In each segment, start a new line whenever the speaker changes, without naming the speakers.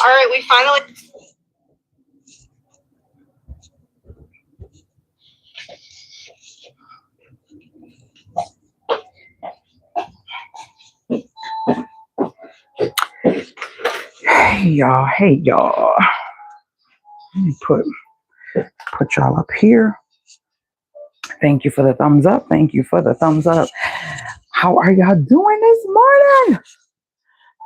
All right, we finally.
Hey y'all. Let me put y'all up here. Thank you for the thumbs up. Thank you for the thumbs up. How are y'all doing this morning?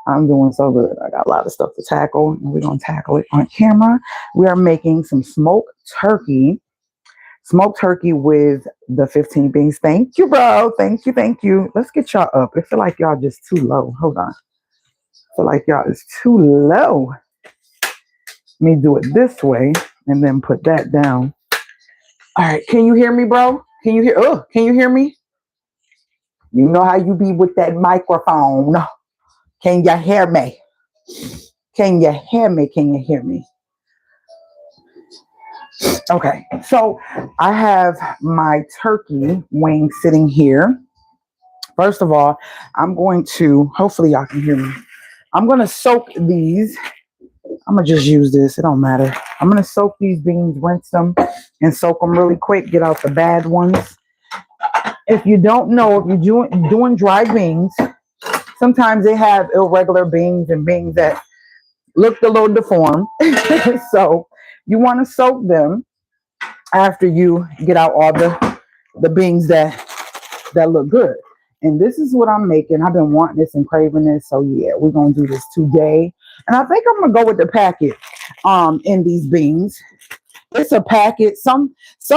I'm doing so good. I got a lot of stuff to tackle, and we're going to tackle it on camera. We are making some smoked turkey with the 15 beans. Thank you, bro. Thank you. Let's get y'all up. I feel like y'all just too low. Hold on. I feel like y'all is too low. Let me do it this way and then put that down. All right. Can you hear me, bro? Can you hear me? You know how you be with that microphone. Can you hear me? Can you hear me? Okay, so I have my turkey wing sitting here. First of all, I'm going to, hopefully y'all can hear me. I'm going to soak these. I'm going to just use this. It don't matter. I'm going to soak these beans, rinse them, and soak them really quick. Get out the bad ones. If you don't know, if you're doing dry beans, sometimes they have irregular beans and beans that look a little deformed. So you want to soak them after you get out all the beans that look good. And this is what I'm making. I've been wanting this and craving this. So yeah, we're going to do this today. And I think I'm going to go with the packet in these beans. It's a packet. Some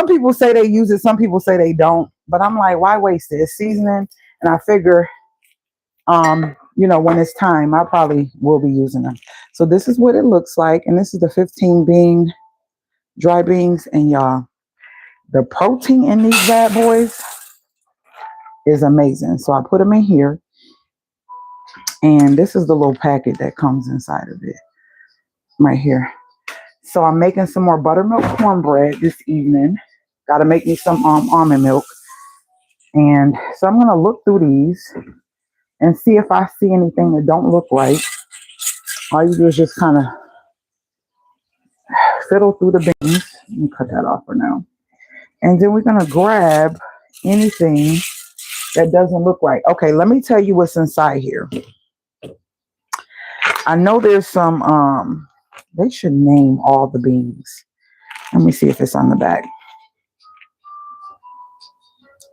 people say they use it. Some people say they don't. But I'm like, why waste it? It's seasoning. And I figure, when it's time, I probably will be using them. So this is what it looks like. And this is the 15 bean dry beans. And y'all, the protein in these bad boys is amazing. So I put them in here. And this is the little packet that comes inside of it right here. So I'm making some more buttermilk cornbread this evening. Got to make me some almond milk. And so I'm going to look through these and see if I see anything that don't look right. All you do is just kind of fiddle through the beans. Let me cut that off for now. And then we're going to grab anything that doesn't look right. Okay, let me tell you what's inside here. I know there's some, they should name all the beans. Let me see if it's on the back.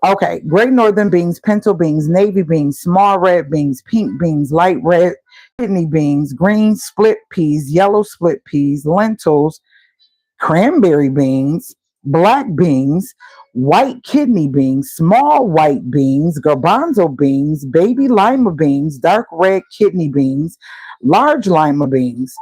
Okay, Great Northern beans, pinto beans, navy beans, small red beans, pink beans, light red kidney beans, green split peas, yellow split peas, lentils, cranberry beans, black beans, white kidney beans, small white beans, garbanzo beans, baby lima beans, dark red kidney beans, large lima beans.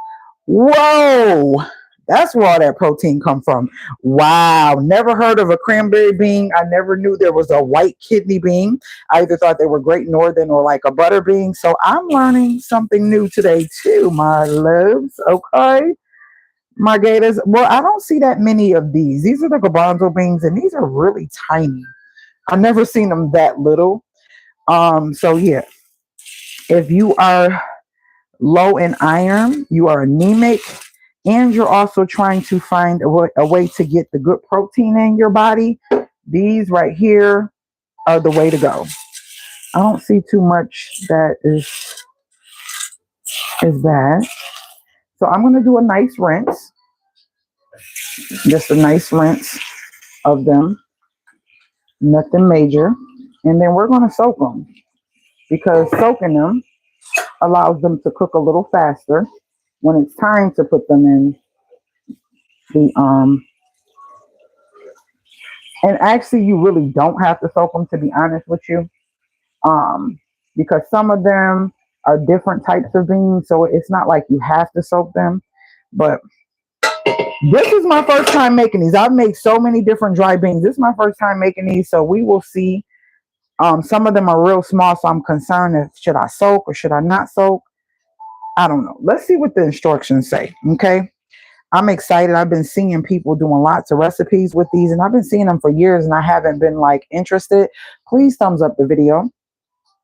Whoa! That's where all that protein come from. Wow. Never heard of a cranberry bean. I never knew there was a white kidney bean. I either thought they were Great Northern or like a butter bean. So I'm learning something new today too, my loves. Okay. My gators. Well, I don't see that many of these. These are the garbanzo beans and these are really tiny. I've never seen them that little. So yeah, if you are low in iron, you are anemic, and you're also trying to find a way to get the good protein in your body, these right here are the way to go. I don't see too much that is bad. So I'm going to do a nice rinse. Just a nice rinse of them. Nothing major. And then we're going to soak them, because soaking them allows them to cook a little faster when it's time to put them in the and actually you really don't have to soak them, to be honest with you, because some of them are different types of beans, so it's not like you have to soak them. But this is my first time making these. I've made so many different dry beans. This is my first time making these, so we will see. Some of them are real small, so I'm concerned if should I soak or should I not soak. I don't know. Let's see what the instructions say. Okay. I'm excited. I've been seeing people doing lots of recipes with these, and I've been seeing them for years, and I haven't been like interested. Please thumbs up the video.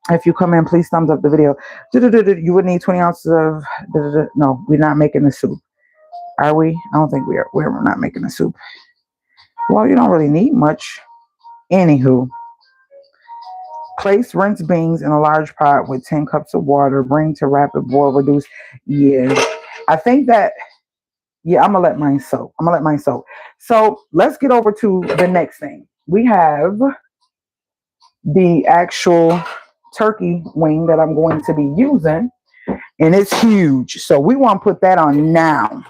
If you come in, please thumbs up the video. You would need 20 ounces of, no, we're not making the soup. Are we? I don't think we are. We're not making the soup. Well, you don't really need much. Anywho, place rinsed beans in a large pot with 10 cups of water. Bring to rapid boil. Reduce. Yeah, I think that, yeah, I'm going to let mine soak. So let's get over to the next thing. We have the actual turkey wing that I'm going to be using, and it's huge. So we want to put that on now.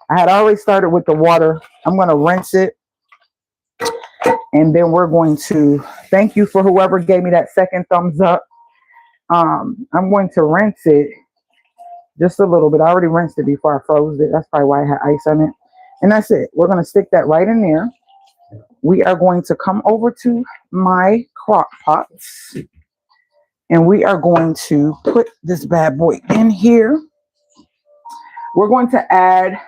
I had already started with the water. I'm going to rinse it. And then we're going to, thank you for whoever gave me that second thumbs up. I'm going to rinse it just a little bit. I already rinsed it before I froze it. That's probably why I had ice on it. And that's it. We're going to stick that right in there. We are going to come over to my crock pots. And we are going to put this bad boy in here. We're going to add,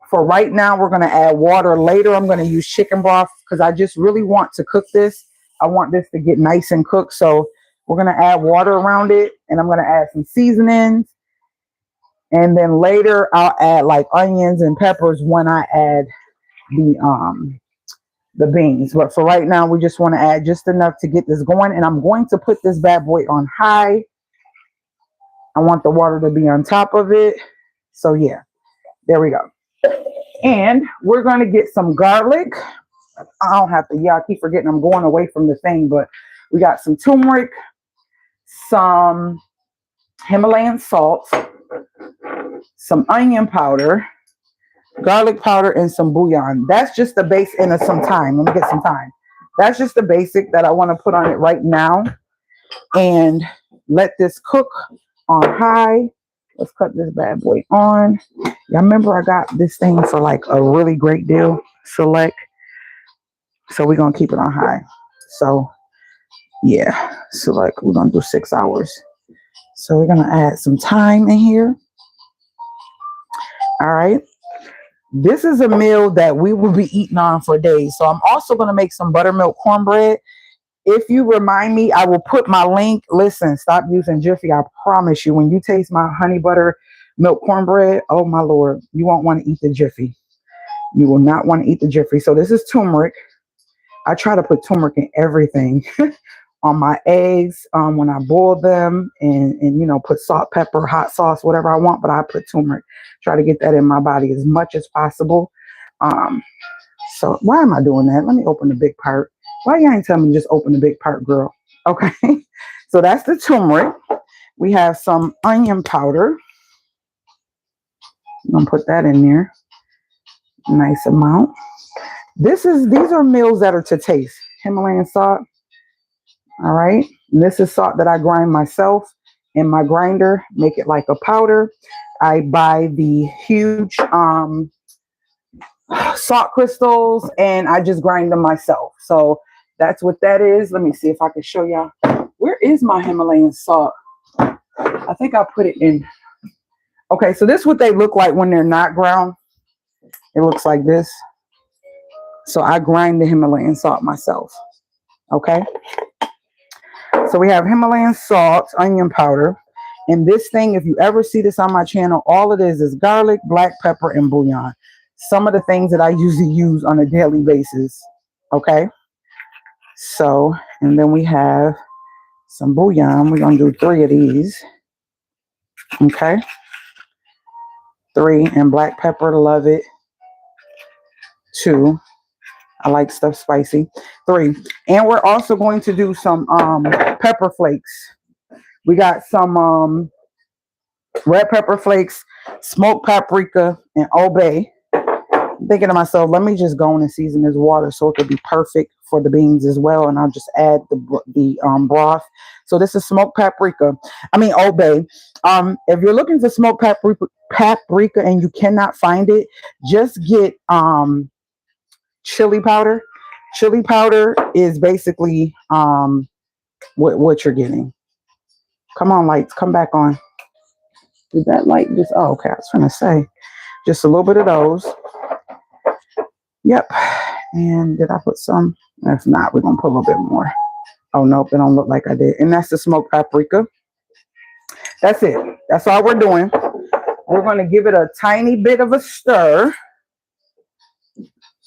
for right now, we're going to add water. Later, I'm going to use chicken broth because I just really want to cook this. I want this to get nice and cooked. So we're going to add water around it, and I'm going to add some seasonings. And then later, I'll add like onions and peppers when I add the beans. But for right now, we just want to add just enough to get this going. And I'm going to put this bad boy on high. I want the water to be on top of it. So yeah, there we go. And we're going to get some garlic. I don't have to, I keep forgetting I'm going away from the thing, but we got some turmeric, some Himalayan salt, some onion powder, garlic powder, and some bouillon. That's just the base, and some thyme. Let me get some thyme. That's just the basic that I want to put on it right now. And let this cook on high. Let's cut this bad boy on. Y'all remember I got this thing for like a really great deal, Select. So we're going to keep it on high. So yeah, Select, we're going to do 6 hours. So we're going to add some thyme in here. All right. This is a meal that we will be eating on for days. So I'm also going to make some buttermilk cornbread. If you remind me, I will put my link. Listen, stop using Jiffy. I promise you, when you taste my honey butter milk cornbread, oh my Lord, you won't want to eat the Jiffy. You will not want to eat the Jiffy. So this is turmeric. I try to put turmeric in everything. On my eggs, when I boil them, and you know, put salt, pepper, hot sauce, whatever I want, but I put turmeric. Try to get that in my body as much as possible. So why am I doing that? Let me open the big part. Why you ain't telling me just open the big part, girl? Okay. So that's the turmeric. We have some onion powder. I'm gonna put that in there. Nice amount. These are meals that are to taste. Himalayan salt. All right. And this is salt that I grind myself in my grinder, make it like a powder. I buy the huge salt crystals, and I just grind them myself. So that's what that is. Let me see if I can show y'all. Where is my Himalayan salt? I think I put it in. Okay, so this is what they look like when they're not ground. It looks like this. So I grind the Himalayan salt myself. Okay. So we have Himalayan salt, onion powder. And this thing, if you ever see this on my channel, all it is garlic, black pepper, and bouillon. Some of the things that I usually use on a daily basis. Okay. So, and then we have some bouillon. We're going to do 3 of these. Okay. 3, and black pepper, love it. 2. I like stuff spicy. 3. And we're also going to do some pepper flakes. We got some red pepper flakes, smoked paprika, and Old Bay. I'm thinking to myself, let me just go in and season this water so it could be perfect for the beans as well. And I'll just add the broth. So this is smoked paprika. Old Bay. If you're looking for smoked paprika and you cannot find it, just get chili powder. Chili powder is basically what you're getting. Come on, lights, come back on. Did that light just, oh, okay, I was trying to say. Just a little bit of those. Yep. And did I put some? If not, we're going to put a little bit more. Oh, nope. It don't look like I did. And that's the smoked paprika. That's it. That's all we're doing. We're going to give it a tiny bit of a stir.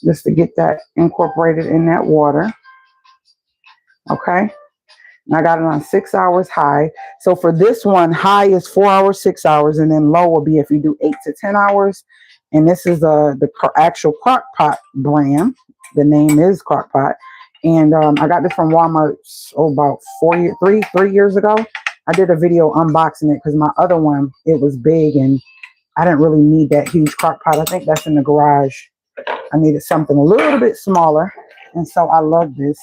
Just to get that incorporated in that water. Okay. And I got it on 6 hours high. So for this one, high is 4 hours, 6 hours, and then low will be if you do 8 to 10 hours. And this is the actual crock pot brand. The name is crock pot. And I got this from Walmart about 3 years ago. I did a video unboxing it because my other one, it was big and I didn't really need that huge crock pot. I think that's in the garage. I needed something a little bit smaller. And so I love this.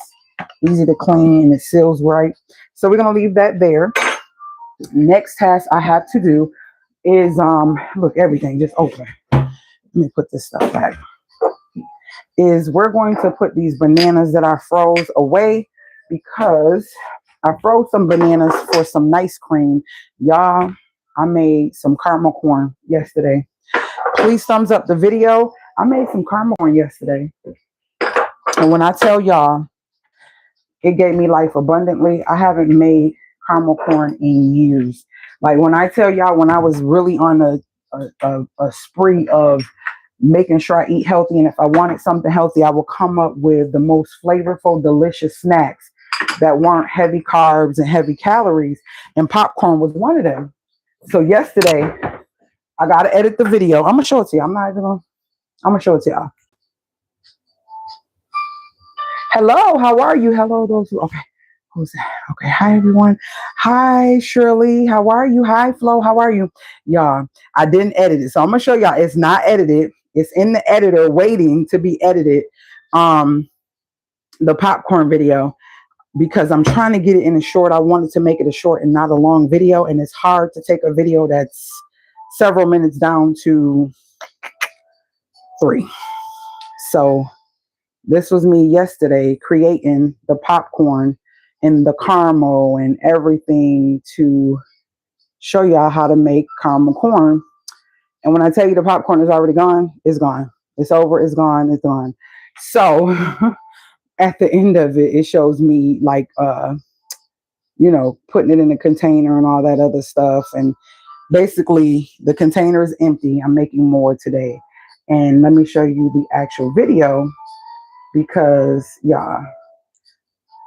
Easy to clean and it seals right. So we're going to leave that there. Next task I have to do is, look, everything just open. Let me put this stuff back. Is we're going to put these bananas that I froze away because I froze some bananas for some nice cream. Y'all, I made some caramel corn yesterday. Please thumbs up the video. I made some caramel corn yesterday. And when I tell y'all, it gave me life abundantly. I haven't made caramel corn in years. Like when I tell y'all, when I was really on a spree of making sure I eat healthy, and if I wanted something healthy, I would come up with the most flavorful, delicious snacks that weren't heavy carbs and heavy calories. And popcorn was one of them. So yesterday, I got to edit the video. I'm going to show it to you. I'm going to show it to y'all. Hello, how are you? Hello, those who, okay. Who's that? Okay, hi everyone. Hi Shirley, how are you? Hi Flo, how are you? Y'all, I didn't edit it. So I'm gonna show y'all it's not edited. It's in the editor waiting to be edited. The popcorn video, because I'm trying to get it in a short. I wanted to make it a short and not a long video. And it's hard to take a video that's several minutes down to 3. So this was me yesterday creating the popcorn and the caramel and everything to show y'all how to make caramel corn. And when I tell you the popcorn is already gone, it's gone. It's over, it's gone, it's gone. So at the end of it, it shows me like, you know, putting it in a container and all that other stuff. And basically the container is empty. I'm making more today. And let me show you the actual video because, yeah,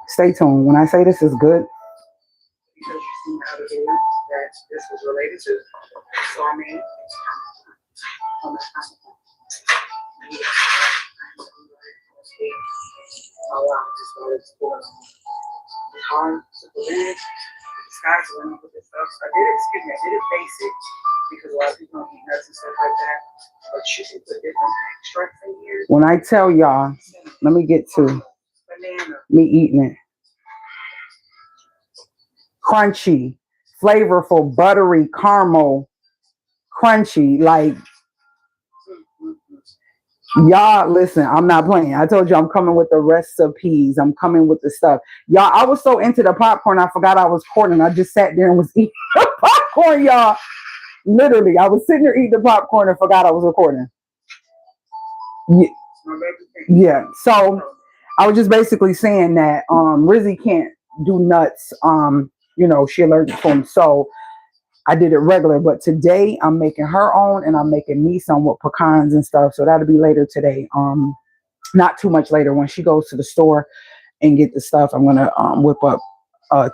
stay tuned. When I say this is good, because you see how it is that this was related to. So I mean, it's hard to believe. The sky's the limit with this stuff. So I did it basic because a lot of people don't eat nuts and stuff like that. But you can put different extracts in here. When I tell y'all, let me get to me eating it. Crunchy, flavorful, buttery, caramel, crunchy. Like, y'all, listen, I'm not playing. I told you I'm coming with the recipes. I'm coming with the stuff. Y'all, I was so into the popcorn, I forgot I was recording. I just sat there and was eating the popcorn, y'all. Literally, I was sitting there eating the popcorn and forgot I was recording. Yeah. So I was just basically saying that Rizzy can't do nuts. You know, she allergic to them. So I did it regular. But today I'm making her own and I'm making me some with pecans and stuff. So that'll be later today. Not too much later when she goes to the store and get the stuff. I'm gonna whip up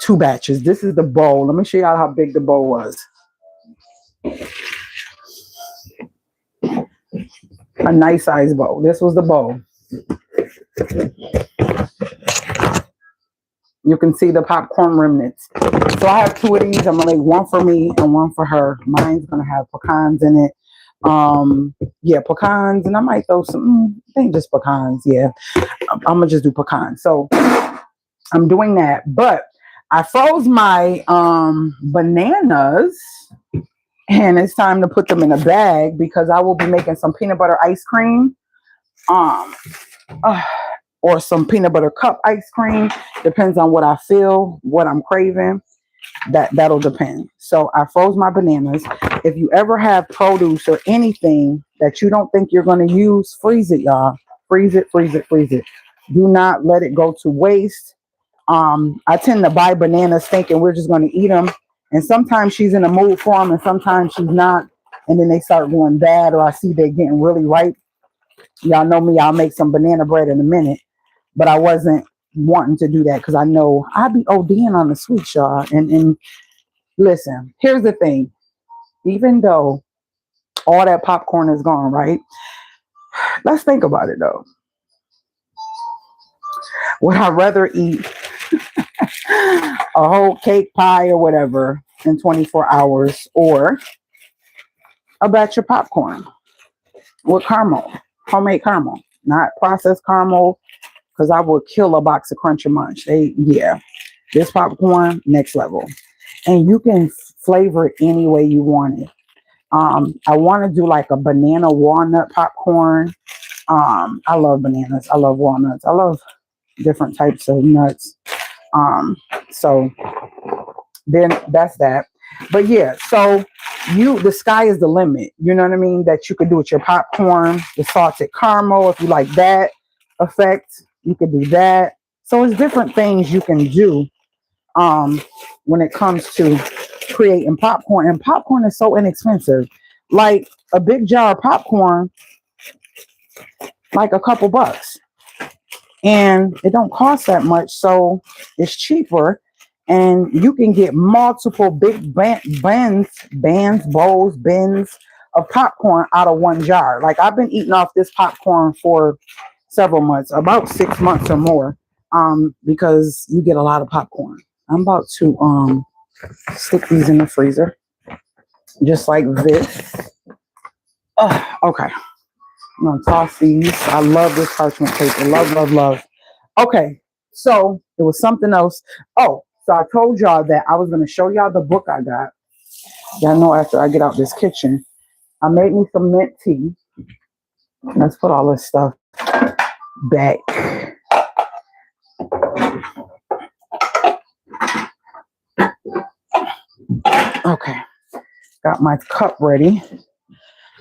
2 batches. This is the bowl. Let me show y'all how big the bowl was. A nice size bowl. This was the bowl. You can see the popcorn remnants. So I have 2 of these. I'm gonna make one for me and one for her. Mine's gonna have pecans in it. Yeah, pecans, and I might throw some. I think just pecans. Yeah, I'm gonna just do pecans. So I'm doing that. But I froze my bananas. And it's time to put them in a bag because I will be making some peanut butter ice cream, or some peanut butter cup ice cream. Depends on what I feel, what I'm craving. That'll depend. So I froze my bananas. if you ever have produce or anything that you don't think you're going to use, freeze it, y'all. Freeze it, freeze it, freeze it. Do not let it go to waste. I tend to buy bananas thinking we're just going to eat them. And sometimes she's in a mood for them and sometimes she's not. And then they start going bad, or I see they're getting really ripe. Y'all know me, I'll make some banana bread in a minute. But I wasn't wanting to do that because I know I'd be ODing on the sweet, y'all. And listen, here's the thing. Even though all that popcorn is gone, right? Let's think about it though. Would I rather eat a whole cake pie or whatever in 24 hours or a batch of popcorn with caramel, homemade caramel, not processed caramel, because I would kill a box of Crunch and Munch. This popcorn, next level. And you can flavor it any way you want it. I want to do like a banana walnut popcorn. I love bananas. I love walnuts. I love different types of nuts. So then that's that. But yeah, so the sky is the limit. You know what I mean? That you could do with your popcorn, the salted caramel. If you like that effect, you could do that. So it's different things you can do when it comes to creating popcorn. And popcorn is so inexpensive. Like a big jar of popcorn, like a couple bucks. And it don't cost that much, so it's cheaper. And you can get multiple big bowls, bins of popcorn out of one jar. Like I've been eating off this popcorn for several months, about 6 months or more, because you get a lot of popcorn. I'm about to stick these in the freezer, just like this. Okay. I'm going to toss these. I love this parchment paper. Love, love, love. Okay. So it was something else. Oh, so I told y'all that I was going to show y'all the book I got. Y'all know after I get out this kitchen, I made me some mint tea. Let's put all this stuff back. Okay. Got my cup ready.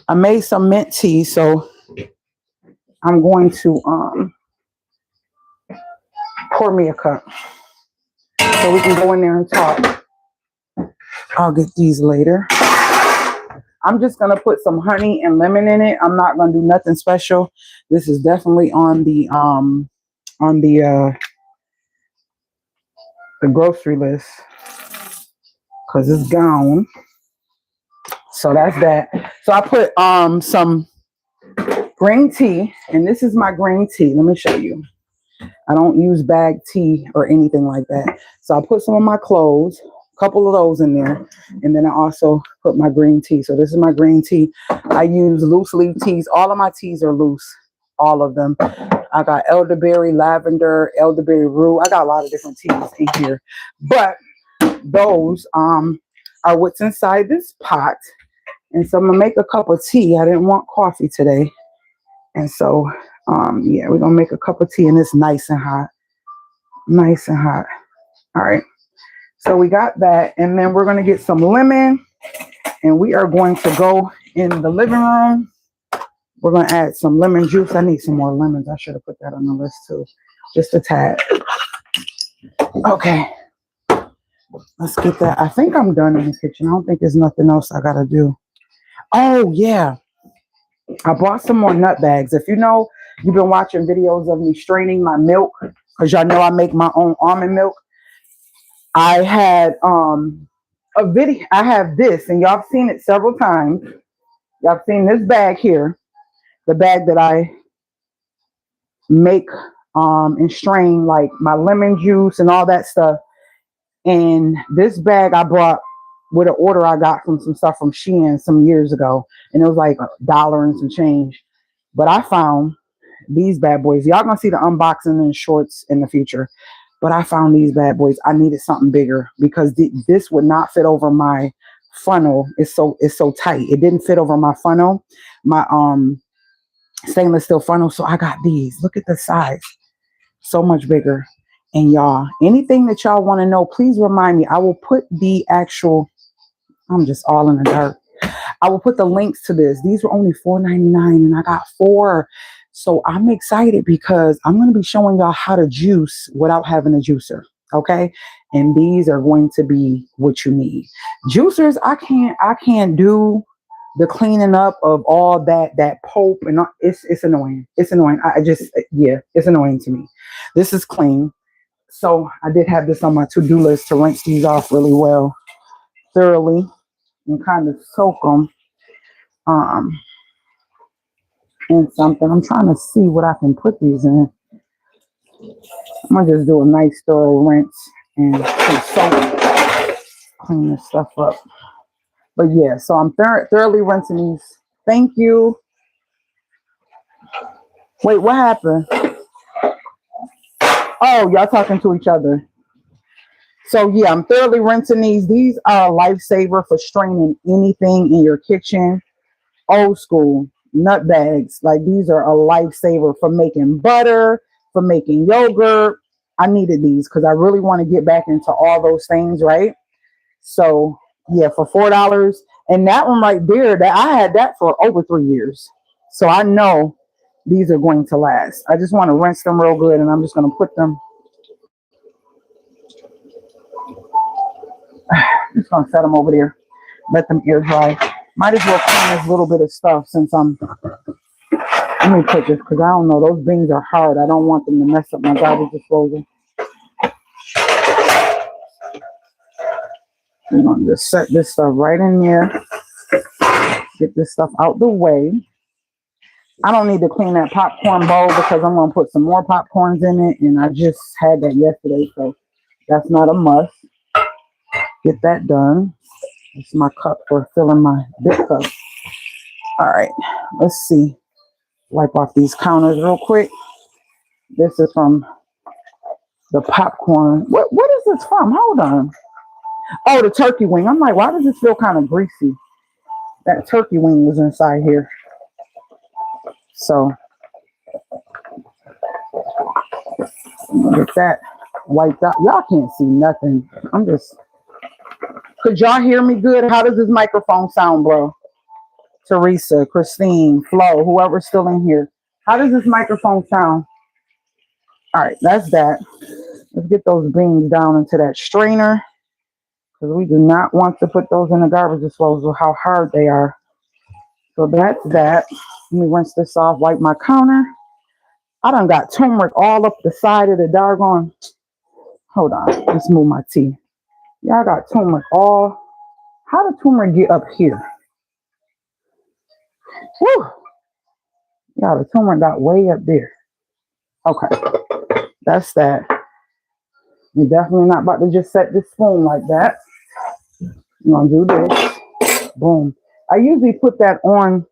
I made some mint tea, so I'm going to pour me a cup so we can go in there and talk. I'll get these later. I'm just going to put some honey and lemon in it. I'm not going to do nothing special. This is definitely on the grocery list because it's gone. So that's that. So I put some green tea, and this is my green tea. Let me show you. I don't use bagged tea or anything like that. So I put some of my cloves, a couple of those in there, and then I also put my green tea. So this is my green tea. I use loose leaf teas. All of my teas are loose, all of them. I got elderberry, lavender, elderberry root. I got a lot of different teas in here, but those are what's inside this pot. And so I'm gonna make a cup of tea. I didn't want coffee today, and so yeah, we're gonna make a cup of tea, and it's nice and hot. Nice and hot. All right. So we got that, and then we're gonna get some lemon, and we are going to go in the living room. We're gonna add some lemon juice. I need some more lemons. I should have put that on the list too. Just a tad. Okay. Let's get that. I think I'm done in the kitchen. I don't think there's nothing else I gotta do. Oh yeah. I bought some more nut bags. If you know, you've been watching videos of me straining my milk, because y'all know I make my own almond milk. I had a video. I have this, and y'all have seen it several times. Y'all have seen this bag here, the bag that I make and strain like my lemon juice and all that stuff. And this bag I bought with an order I got from some stuff from Shein some years ago, and it was like $1 and some change. But I found these bad boys. Y'all gonna see the unboxing and shorts in the future. But I found these bad boys. I needed something bigger because this would not fit over my funnel. It's so tight. It didn't fit over my funnel, my stainless steel funnel. So I got these. Look at the size. So much bigger. And y'all, anything that y'all want to know, please remind me. I will put the actual. I'm just all in the dark. I will put the links to this. These were only $4.99 and I got 4. So I'm excited because I'm going to be showing y'all how to juice without having a juicer. Okay. And these are going to be what you need. Juicers, I can't do the cleaning up of all that pulp, and it's annoying. It's annoying. Yeah, it's annoying to me. This is clean. So I did have this on my to-do list to rinse these off really well, thoroughly, and kind of soak them in something. I'm trying to see what I can put these in. I'm gonna just do a nice thorough rinse and some soap, clean this stuff up. But yeah, so I'm thoroughly rinsing these. Thank you. Wait, what happened? Oh, y'all talking to each other. So yeah, I'm thoroughly rinsing these. These are a lifesaver for straining anything in your kitchen. Old school nut bags. Like, these are a lifesaver for making butter, for making yogurt. I needed these because I really want to get back into all those things, right? So yeah, for $4. And that one right there, that I had that for over 3 years. So I know these are going to last. I just want to rinse them real good, and I'm just going to put them. Just going to set them over there. Let them air dry. Might as well clean this little bit of stuff since I'm. Let me put this, because I don't know. Those beans are hard. I don't want them to mess up my garbage disposal. I'm going to just set this stuff right in there. Get this stuff out the way. I don't need to clean that popcorn bowl because I'm going to put some more popcorns in it. And I just had that yesterday, so that's not a must. Get that done. It's my cup for filling my dip cup. All right, let's see. Wipe off these counters real quick. This is from the popcorn. What is this from? Hold on. Oh, the turkey wing. I'm like, why does this feel kind of greasy? That turkey wing was inside here. So get that wiped out. Y'all can't see nothing. I'm just. Could y'all hear me good? How does this microphone sound, bro? Teresa, Christine, Flo, whoever's still in here. How does this microphone sound? All right, that's that. Let's get those beans down into that strainer, because we do not want to put those in the garbage disposal, how hard they are. So that's that. Let me rinse this off, wipe my counter. I done got turmeric all up the side of the doggone. Hold on, let's move my tea. Yeah, I got turmeric all. How did turmeric get up here? Whew. Yeah, the turmeric got way up there. Okay, that's that. You're definitely not about to just set this spoon like that. You're going to do this. Boom. I usually put that on.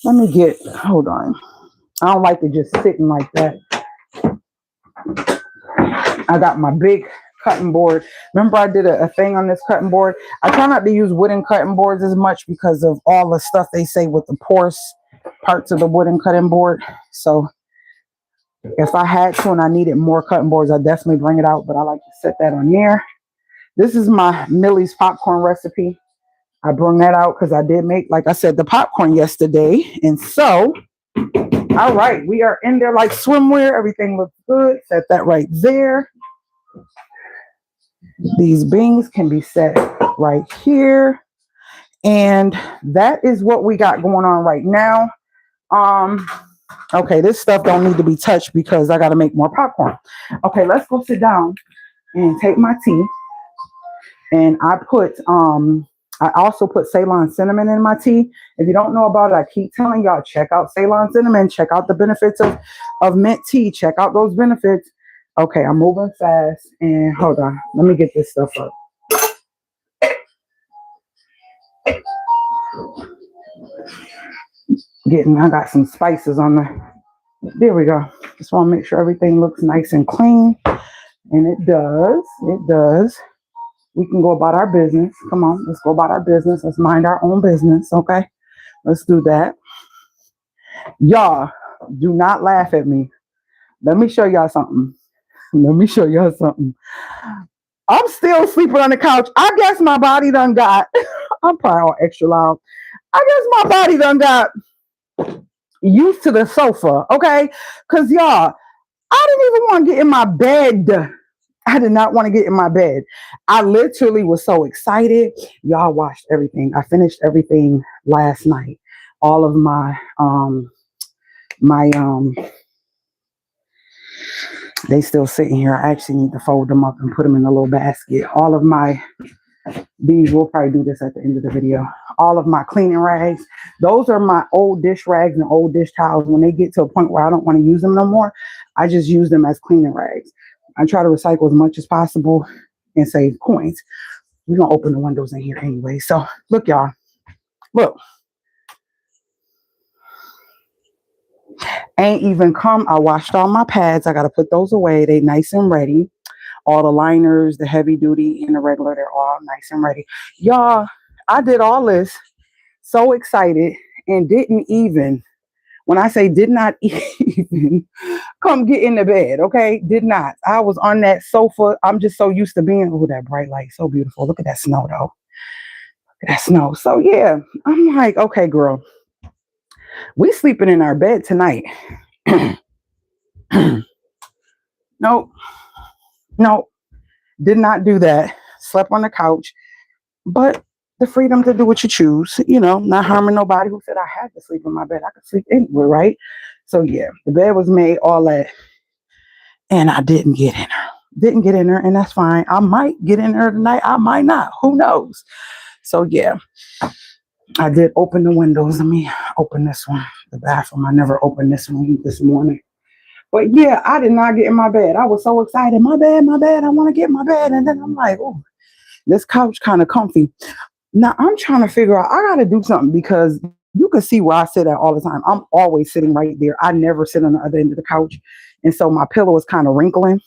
Let me get, hold on. I don't like it just sitting like that. I got my big cutting board. Remember I did a thing on this cutting board? I try not to use wooden cutting boards as much because of all the stuff they say with the porous parts of the wooden cutting board. So if I had to and I needed more cutting boards, I'd definitely bring it out, but I like to set that on there. This is my Millie's popcorn recipe. I bring that out because I did make, like I said, the popcorn yesterday. And so, all right, we are in there like swimwear. Everything looks good. Set that right there. These beans can be set right here. And that is what we got going on right now. Okay, this stuff don't need to be touched because I got to make more popcorn. Okay, let's go sit down and take my tea. And I also put Ceylon cinnamon in my tea. If you don't know about it, I keep telling y'all, check out Ceylon cinnamon. Check out the benefits of mint tea. Check out those benefits. Okay, I'm moving fast. And hold on. Let me get this stuff up. I got some spices on there. There we go. Just want to make sure everything looks nice and clean. And it does. It does. We can go about our business. Come on, let's go about our business. Let's mind our own business, okay? Let's do that. Y'all, do not laugh at me. Let me show y'all something. I'm still sleeping on the couch. I guess my body done got I'm probably all extra loud. I guess my body done got used to the sofa, okay? Because y'all, I didn't even want to get in my bed. I did not want to get in my bed. I literally was so excited. Y'all watched everything. I finished everything last night. All of my they still sitting here. I actually need to fold them up and put them in a little basket. All of my these, we'll probably do this at the end of the video. All of my cleaning rags, those are my old dish rags and old dish towels. When they get to a point where I don't want to use them no more, I just use them as cleaning rags. I try to recycle as much as possible and save coins. We're going to open the windows in here anyway. So look, y'all. Look. Ain't even come. I washed all my pads. I got to put those away. They nice and ready. All the liners, the heavy duty and the regular, they're all nice and ready. Y'all, I did all this so excited and didn't even, when I say did not even come get in the bed, okay? Did not. I was on that sofa. I'm just so used to being, oh, that bright light, so beautiful. Look at that snow, though. Look at that snow. So, yeah, I'm like, okay, girl, we sleeping in our bed tonight. Nope. Nope. Did not do that. Slept on the couch. But the freedom to do what you choose, you know, not harming nobody. Who said I had to sleep in my bed? I could sleep anywhere, right? So yeah, the bed was made, all that, and I didn't get in her. Didn't get in her, and that's fine. I might get in her tonight. I might not. Who knows? So yeah, I did open the windows. Let me open this one, the bathroom. I never opened this one this morning. But yeah, I did not get in my bed. I was so excited. My bed, my bed. I want to get in my bed. And then I'm like, oh, this couch kind of comfy. Now I'm trying to figure out, I got to do something because you can see where I sit at all the time. I'm always sitting right there. I never sit on the other end of the couch. And so my pillow is kind of wrinkling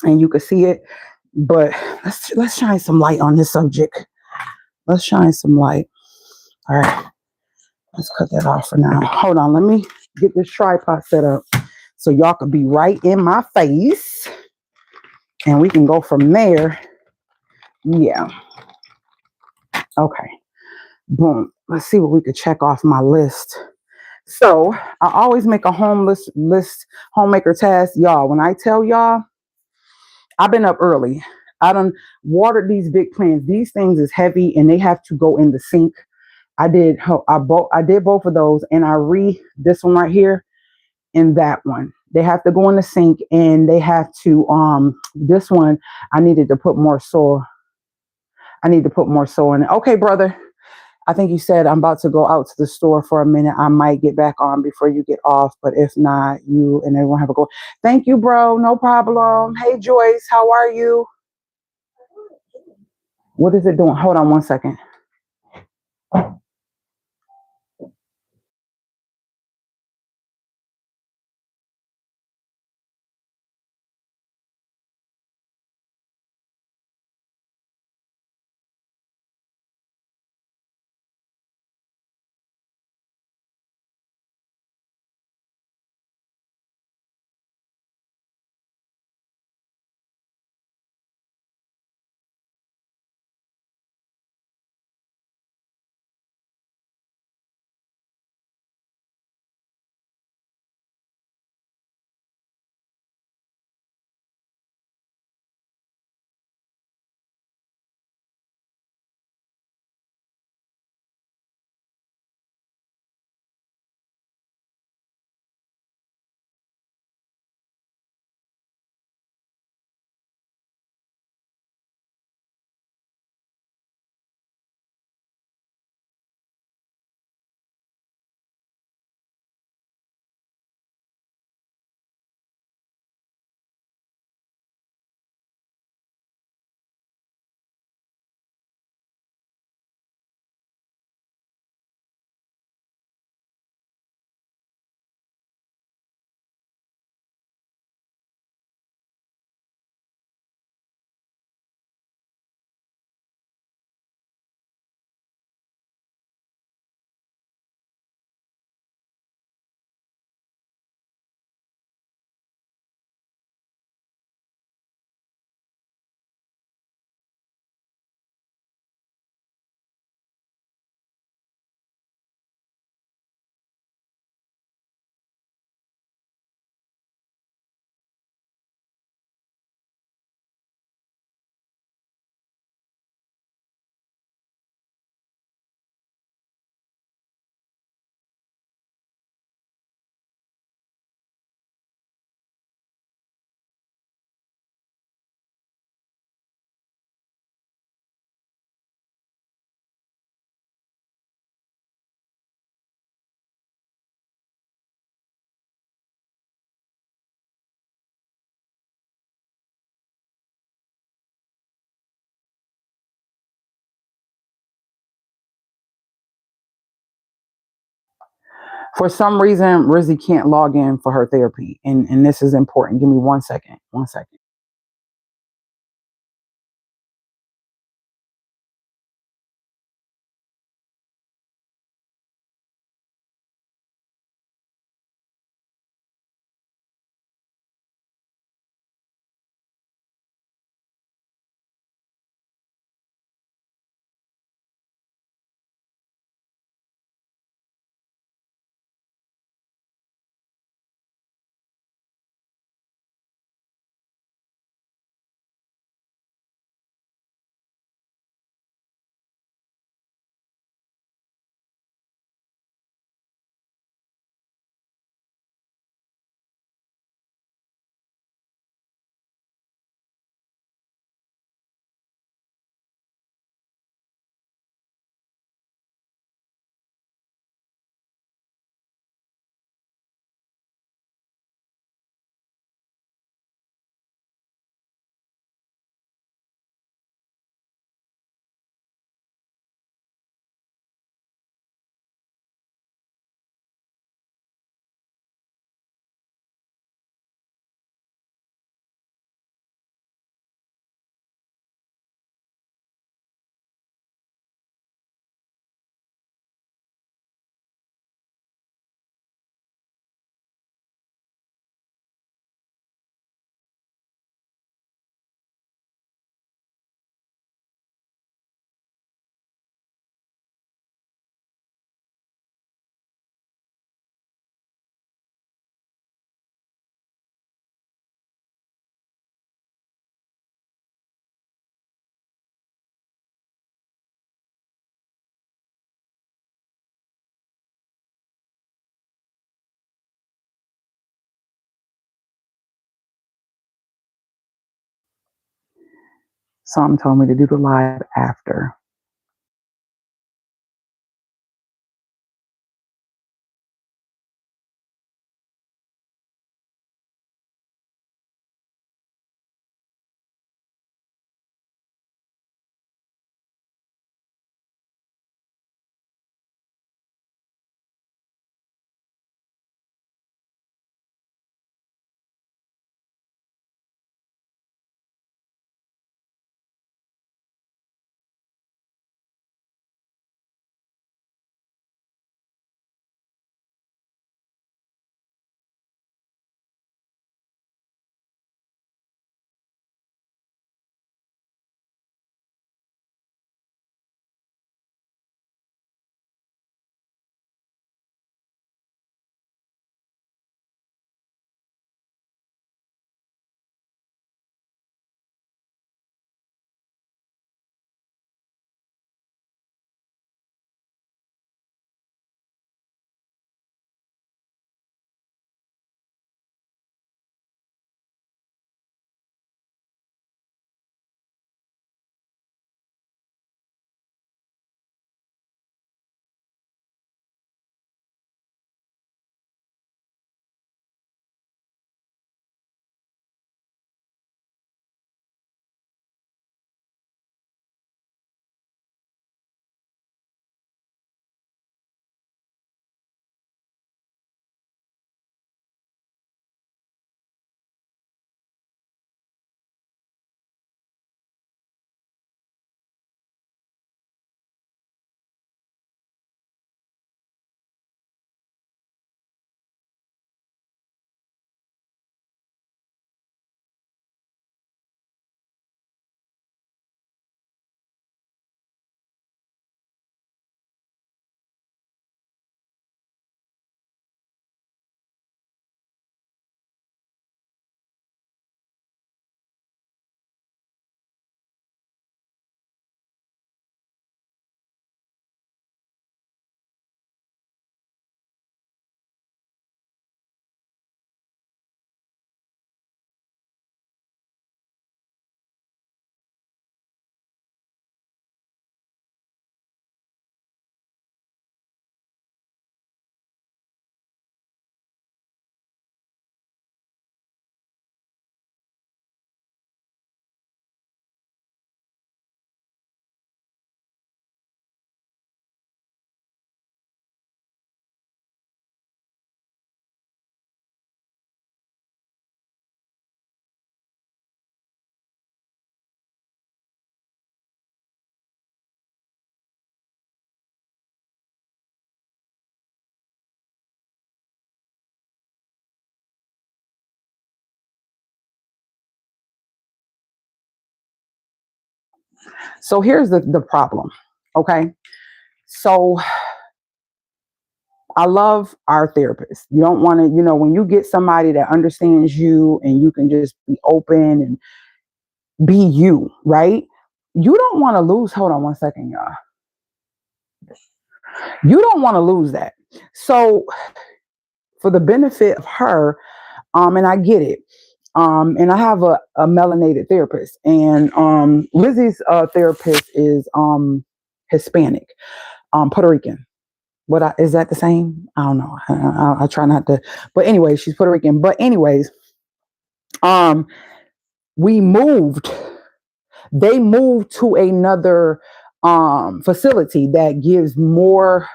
and you can see it. But let's shine some light on this subject. Let's shine some light. All right. Let's cut that off for now. Hold on. Let me get this tripod set up so y'all can be right in my face. And we can go from there. Yeah. Okay. Boom. Let's see what we could check off my list. So I always make a homemaker task. Y'all, when I tell y'all, I've been up early. I done watered these big plants. These things is heavy and they have to go in the sink. I did both of those, and this one right here and that one. They have to go in the sink, and they have to this one I needed to put more soil. I need to put more soil in it. Okay, brother. I think you said I'm about to go out to the store for a minute. I might get back on before you get off, but if not, you and everyone have a go. Thank you, bro. No problem. Hey, Joyce, how are you? What is it doing? Hold on one second. For some reason, Rizzy can't log in for her therapy, and this is important. Give me 1 second. 1 second. Some told me to do the live after. So here's the problem. Okay. So I love our therapists. You don't want to, when you get somebody that understands you and you can just be open and be you, right? You don't want to lose. Hold on one second, y'all. You don't want to lose that. So for the benefit of her, and I get it. And I have a melanated therapist, and Lizzie's therapist is Hispanic, Puerto Rican. Is that the same? I don't know. I try not to, but anyway, she's Puerto Rican. But anyways, we moved. They moved to another facility that gives more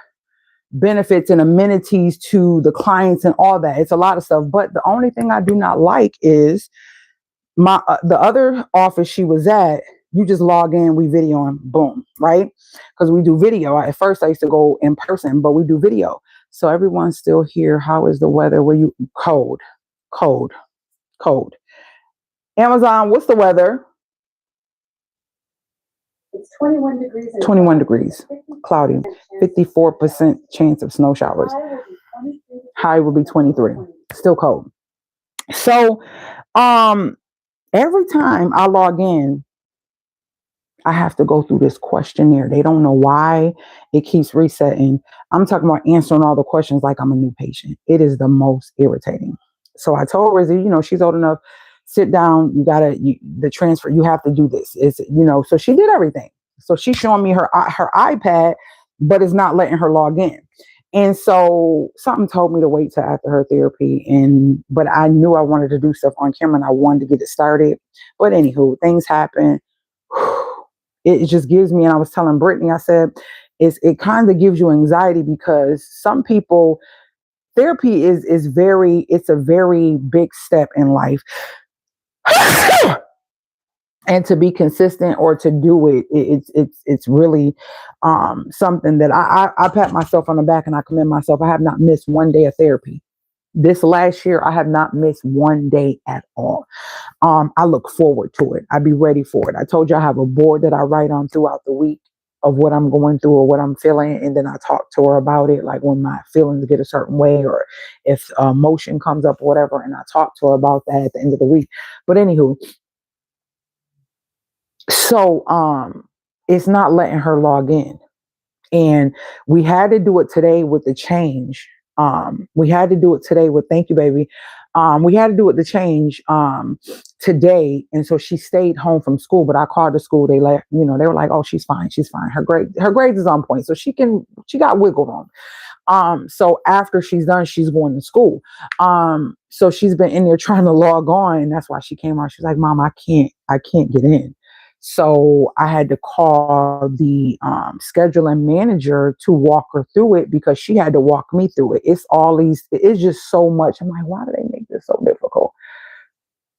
benefits and amenities to the clients and all that. It's a lot of stuff. But the only thing I do not like is the other office she was at. You just log in, we video, and boom, right? Because we do video. At first, I used to go in person, but we do video. So everyone's still here. How is the weather? Where you cold? Amazon, what's the weather?
It's 21 degrees.
21 degrees. Cloudy. 54% chance of snow showers. High will be 23. Still cold. So, every time I log in, I have to go through this questionnaire. They don't know why it keeps resetting. I'm talking about answering all the questions like I'm a new patient. It is the most irritating. So I told Rizzy, she's old enough. Sit down. The transfer. You have to do this. So she did everything. So she's showing me her iPad, but it's not letting her log in. And so something told me to wait till after her therapy. But I knew I wanted to do stuff on camera and I wanted to get it started. But anywho, things happen. It just gives me, and I was telling Brittany, I said, it kind of gives you anxiety because some people, therapy is it's a very big step in life. And to be consistent or to do it's really something that I pat myself on the back and I commend myself. I have not missed one day of therapy. This last year, I have not missed one day at all. I look forward to it. I'd be ready for it. I told you I have a board that I write on throughout the week of what I'm going through or what I'm feeling. And then I talk to her about it, like when my feelings get a certain way or if emotion comes up or whatever. And I talk to her about that at the end of the week. But anywho, so it's not letting her log in. And we had to do it today with the change. We had to do it today with, thank you, baby. We had to do it the change today. And so she stayed home from school, but I called the school. They they were like, oh, she's fine. She's fine. Her grades is on point. So she got wiggle room. So after she's done, she's going to school. So she's been in there trying to log on. And that's why she came out. She's like, Mom, I can't get in. So I had to call the scheduling manager to walk her through it because she had to walk me through it. It's just so much. I'm like, why do they make this so difficult?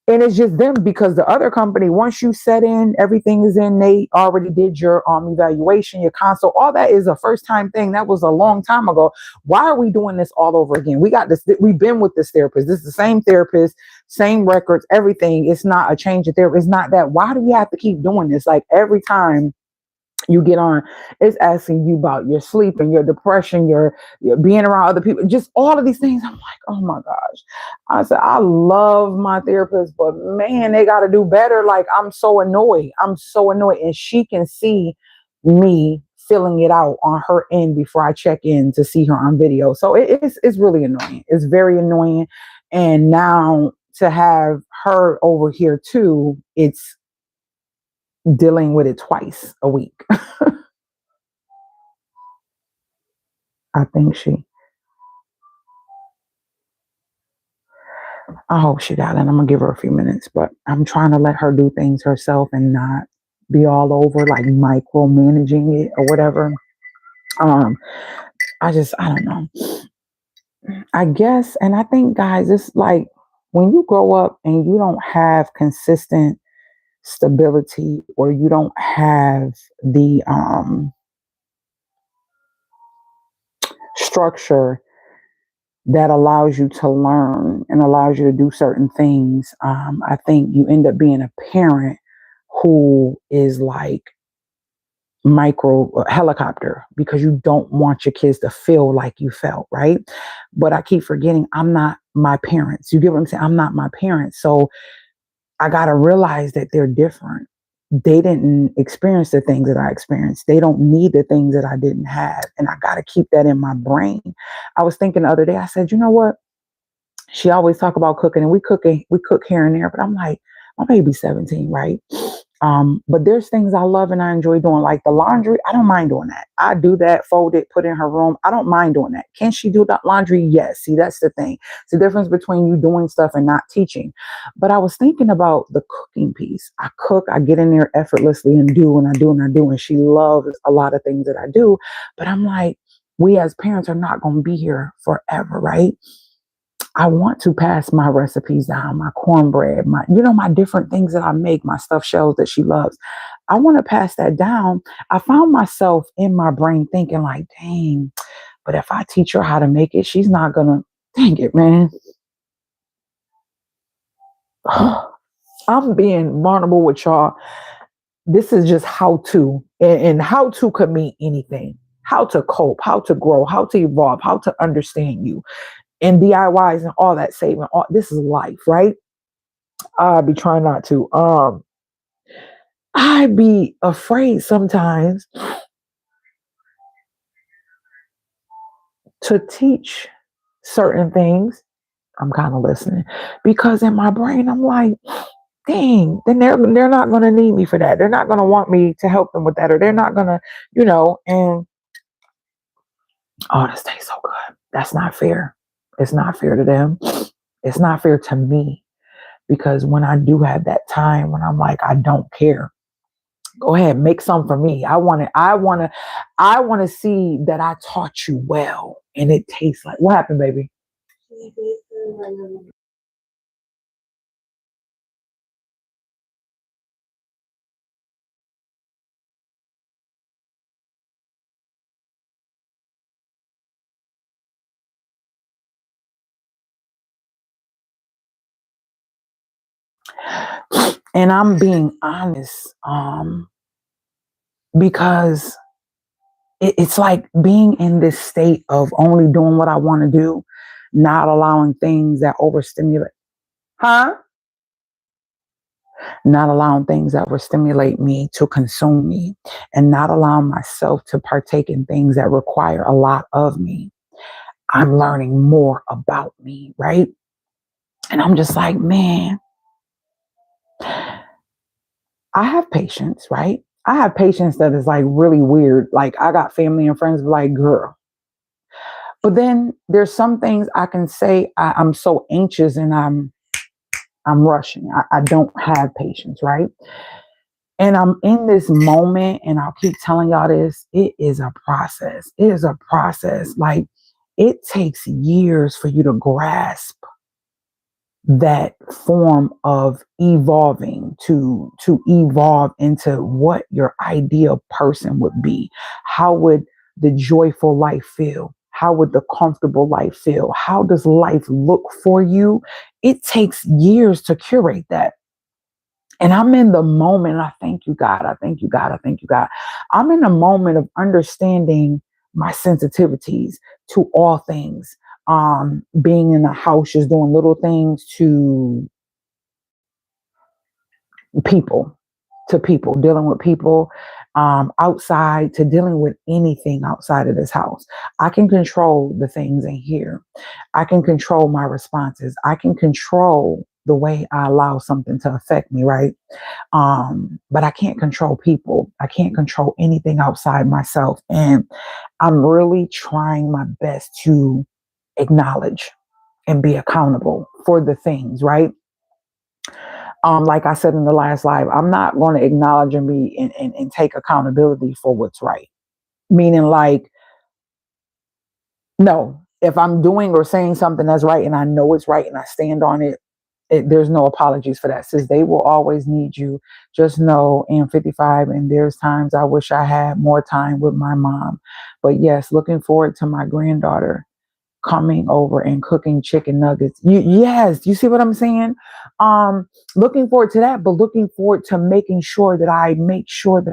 And it's just them because the other company, once you set in, everything is in, they already did your evaluation, your consult, all that is a first time thing. That was a long time ago. Why are we doing this all over again? We got this. We've been with this therapist. This is the same therapist, same records, everything. It's not a change of therapy. It's not that. Why do we have to keep doing this? Like every time you get on, it's asking you about your sleep and your depression, your being around other people, just all of these things. I'm like, oh my gosh. I said, I love my therapist, but man, they got to do better. Like, I'm so annoyed. And she can see me filling it out on her end before I check in to see her on video. So it's really annoying. It's very annoying. And now to have her over here too, it's dealing with it twice a week. I hope she got it. I'm gonna give her a few minutes, but I'm trying to let her do things herself and not be all over like micromanaging it or whatever. I don't know. I guess, and I think, guys, it's like when you grow up and you don't have consistent stability or you don't have the structure that allows you to learn and allows you to do certain things. I think you end up being a parent who is like micro helicopter because you don't want your kids to feel like you felt, right? But I keep forgetting I'm not my parents. You get what I'm saying? I'm not my parents. So I got to realize that they're different. They didn't experience the things that I experienced. They don't need the things that I didn't have. And I got to keep that in my brain. I was thinking the other day, I said, you know what? She always talk about cooking and we cook here and there, but I'm like, my baby's 17, right? But there's things I love and I enjoy doing, like the laundry. I don't mind doing that. I do that, fold it, put it in her room. I don't mind doing that. Can she do that laundry? Yes. See, that's the thing. It's the difference between you doing stuff and not teaching. But I was thinking about the cooking piece. I cook, I get in there effortlessly and do, and I do, and I do. And she loves a lot of things that I do. But I'm like, we as parents are not going to be here forever, right? I want to pass my recipes down, my cornbread, my different things that I make, my stuffed shells that she loves. I want to pass that down. I found myself in my brain thinking like, dang, but if I teach her how to make it, she's not going to, dang it, man. I'm being vulnerable with y'all. This is just how to, and how to could mean anything. How to cope, how to grow, how to evolve, how to understand you. And DIYs and all that saving. This is life, right? I'll be trying not to. I'd be afraid sometimes to teach certain things. I'm kind of listening because in my brain I'm like, dang, then they're not going to need me for that. They're not going to want me to help them with that, or they're not going to, and oh, this tastes so good. That's not fair. It's not fair to them. It's not fair to me. Because when I do have that time when I'm like, I don't care. Go ahead, make some for me. I want to see that I taught you well. And it tastes like, what happened, baby? And I'm being honest, because it's like being in this state of only doing what I want to do, not allowing things that overstimulate. Huh? Not allowing things that would stimulate me to consume me, and not allowing myself to partake in things that require a lot of me. I'm learning more about me, right? And I'm just like, man, I have patience, right? I have patience that is like really weird. Like I got family and friends like, girl. But then there's some things I can say I'm so anxious and I'm rushing. I don't have patience, right? And I'm in this moment, and I'll keep telling y'all this. It is a process. It is a process. Like it takes years for you to grasp that form of evolving to evolve into what your ideal person would be. How would the joyful life feel? How would the comfortable life feel? How does life look for you? It takes years to curate that. And I'm in the moment. I thank you, God. I thank you, God. I thank you, God. I'm in a moment of understanding my sensitivities to all things. Being in the house, just doing little things to people, dealing with people, outside, to dealing with anything outside of this house. I can control the things in here. I can control my responses. I can control the way I allow something to affect me, right? But I can't control people. I can't control anything outside myself. And I'm really trying my best to acknowledge and be accountable for the things, right? Like I said in the last live, I'm not going to acknowledge and be and take accountability for what's right. Meaning like, no, if I'm doing or saying something that's right and I know it's right and I stand on it, there's no apologies for that. Since they will always need you. Just know I'm 55 and there's times I wish I had more time with my mom. But yes, looking forward to my granddaughter coming over and cooking chicken nuggets. Yes, you see what I'm saying? looking forward to that, but looking forward to making sure that I make sure that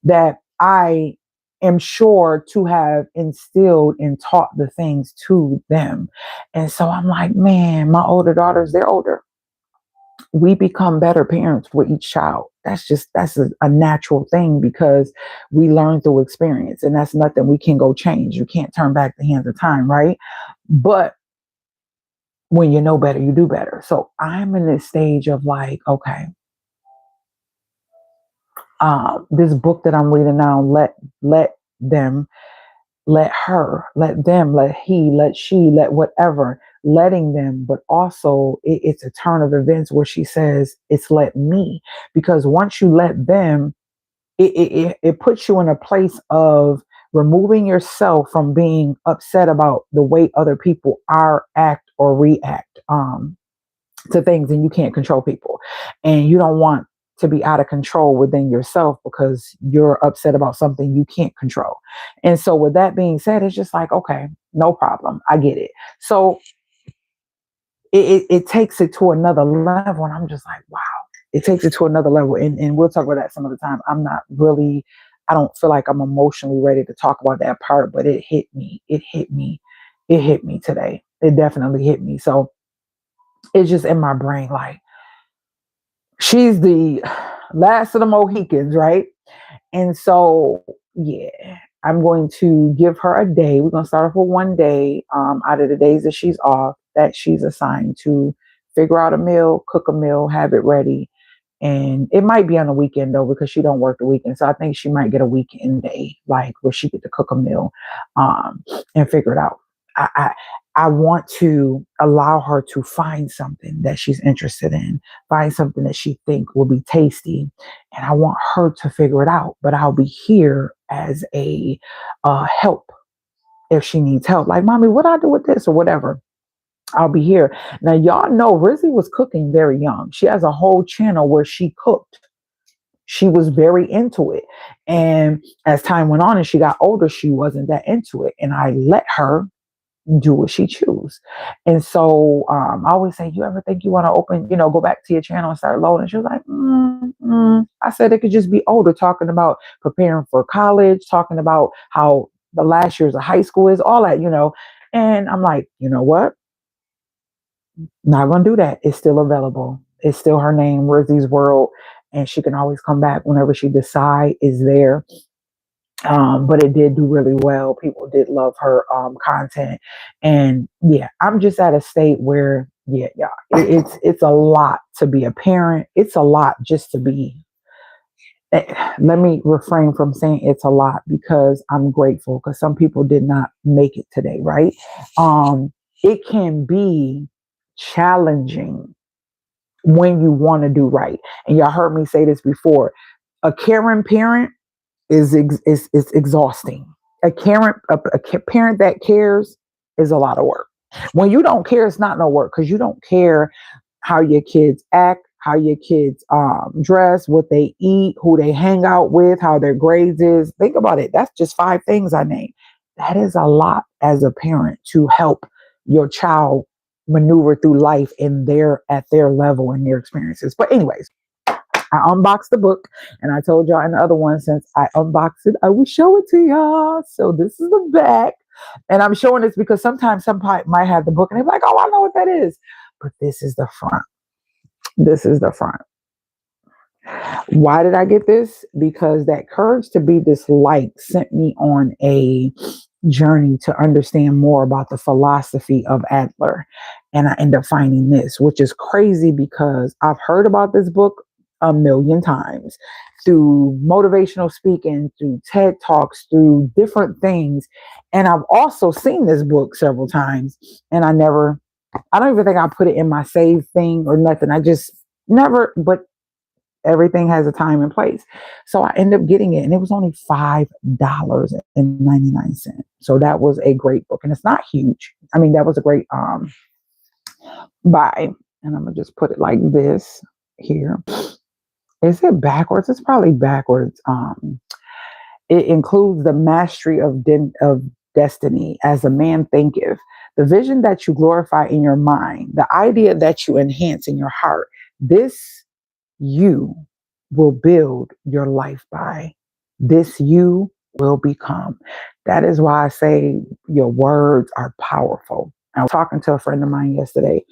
that I am sure to have instilled and taught the things to them. And so I'm like, man, my older daughters, they're older. We become better parents with each child. That's a natural thing because we learn through experience, and that's nothing we can go change. You can't turn back the hands of time, right? But when you know better, you do better. So I'm in this stage of like, okay, this book that I'm reading now, let them, let her, let them, let he, let she, let whatever, letting them, but also it's a turn of events where she says it's let me, because once you let them, it puts you in a place of removing yourself from being upset about the way other people are, act, or react to things, and you can't control people, and you don't want to be out of control within yourself because you're upset about something you can't control. And so with that being said, it's just like, okay, no problem. I get it. So it takes it to another level. And I'm just like, wow, it takes it to another level. And we'll talk about that some other time. I don't feel like I'm emotionally ready to talk about that part, but it hit me. It hit me today. It definitely hit me. So it's just in my brain, like, she's the last of the Mohicans, right? And so, yeah, I'm going to give her a day. We're going to start off with one day out of the days that she's off, that she's assigned to figure out a meal, cook a meal, have it ready. And it might be on the weekend though, because she don't work the weekend. So I think she might get a weekend day, like where she get to cook a meal and figure it out. I, I want to allow her to find something that she's interested in, find something that she think will be tasty, and I want her to figure it out. But I'll be here as a help if she needs help. Like, mommy, what do I do with this or whatever? I'll be here. Now, y'all know Rizzy was cooking very young. She has a whole channel where she cooked. She was very into it. And as time went on and she got older, she wasn't that into it. And I let her do what she choose. And so I always say, you ever think you want to open, go back to your channel and start loading? She was like, I said it could just be older, talking about preparing for college, talking about how the last years of high school is, all that, And I'm like, you know what? Not going to do that. It's still available. It's still her name, Rizzy's World. And she can always come back whenever she decide is there. But it did do really well. People did love her content. And yeah, I'm just at a state where, it's a lot to be a parent. It's a lot just to be. Let me refrain from saying it's a lot because I'm grateful, because some people did not make it today, right? It can be challenging when you want to do right. And y'all heard me say this before. A caring parent is exhausting. A parent that cares is a lot of work. When you don't care, it's not no work, because you don't care how your kids act, how your kids dress, what they eat, who they hang out with, how their grades is. Think about it. That's just 5 things I named. That is a lot as a parent to help your child maneuver through life at their level and their experiences. But anyways, I unboxed the book, and I told y'all in the other one, since I unboxed it, I will show it to y'all. So this is the back, and I'm showing this because sometimes somebody might have the book and they're like, oh, I know what that is. But this is the front. This is the front. Why did I get this? Because that Courage to Be This Light sent me on a journey to understand more about the philosophy of Adler. And I ended up finding this, which is crazy because I've heard about this book a million times through motivational speaking, through TED Talks, through different things. And I've also seen this book several times, and I don't even think I put it in my save thing or nothing. I just never, but everything has a time and place. So I ended up getting it, and it was only $5.99. So that was a great book, and it's not huge. I mean, that was a great buy. And I'm gonna just put it like this here. Is it backwards? It's probably backwards. It includes the mastery of destiny, as a man thinketh, the vision that you glorify in your mind, the idea that you enhance in your heart, this you will build your life by. This you will become. That is why I say your words are powerful. I was talking to a friend of mine yesterday,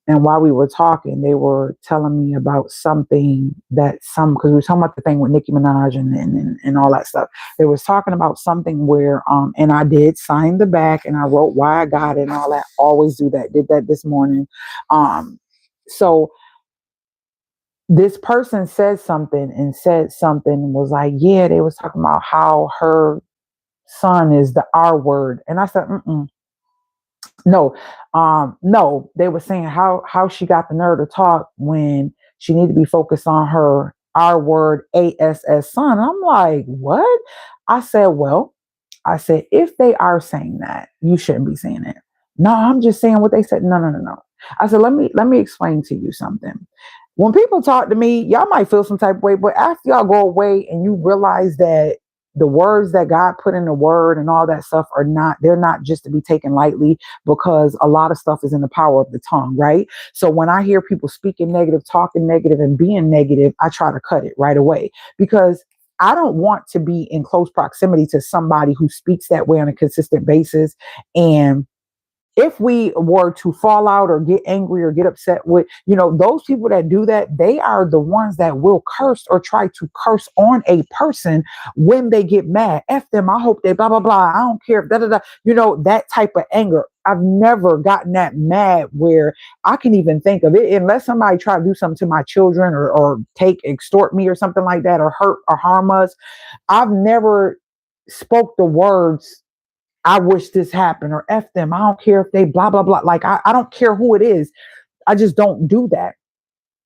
and while we were talking, they were telling me about something because we were talking about the thing with Nicki Minaj and all that stuff. They was talking about something where, and I did sign the back and I wrote why I got it and all that. Always do that. Did that this morning. So this person said something and was like, yeah, they was talking about how her son is the R word. And I said, no, no, they were saying how she got the nerve to talk when she need to be focused on her R word ASS son. I'm like, what? I said, if they are saying that, you shouldn't be saying it. No, I'm just saying what they said. No. I said, let me explain to you something. When people talk to me, y'all might feel some type of way, but after y'all go away and you realize that the words that God put in the word and all that stuff they're not just to be taken lightly, because a lot of stuff is in the power of the tongue, right? So when I hear people speaking negative, talking negative, and being negative, I try to cut it right away, because I don't want to be in close proximity to somebody who speaks that way on a consistent basis. And if we were to fall out or get angry or get upset with, those people that do that, they are the ones that will curse or try to curse on a person when they get mad. F them. I hope they blah, blah, blah. I don't care. Da, da, da. That type of anger. I've never gotten that mad where I can even think of it, unless somebody try to do something to my children or extort me or something like that, or hurt or harm us. I've never spoke the words, I wish this happened, or F them. I don't care if they blah, blah, blah. Like, I don't care who it is. I just don't do that.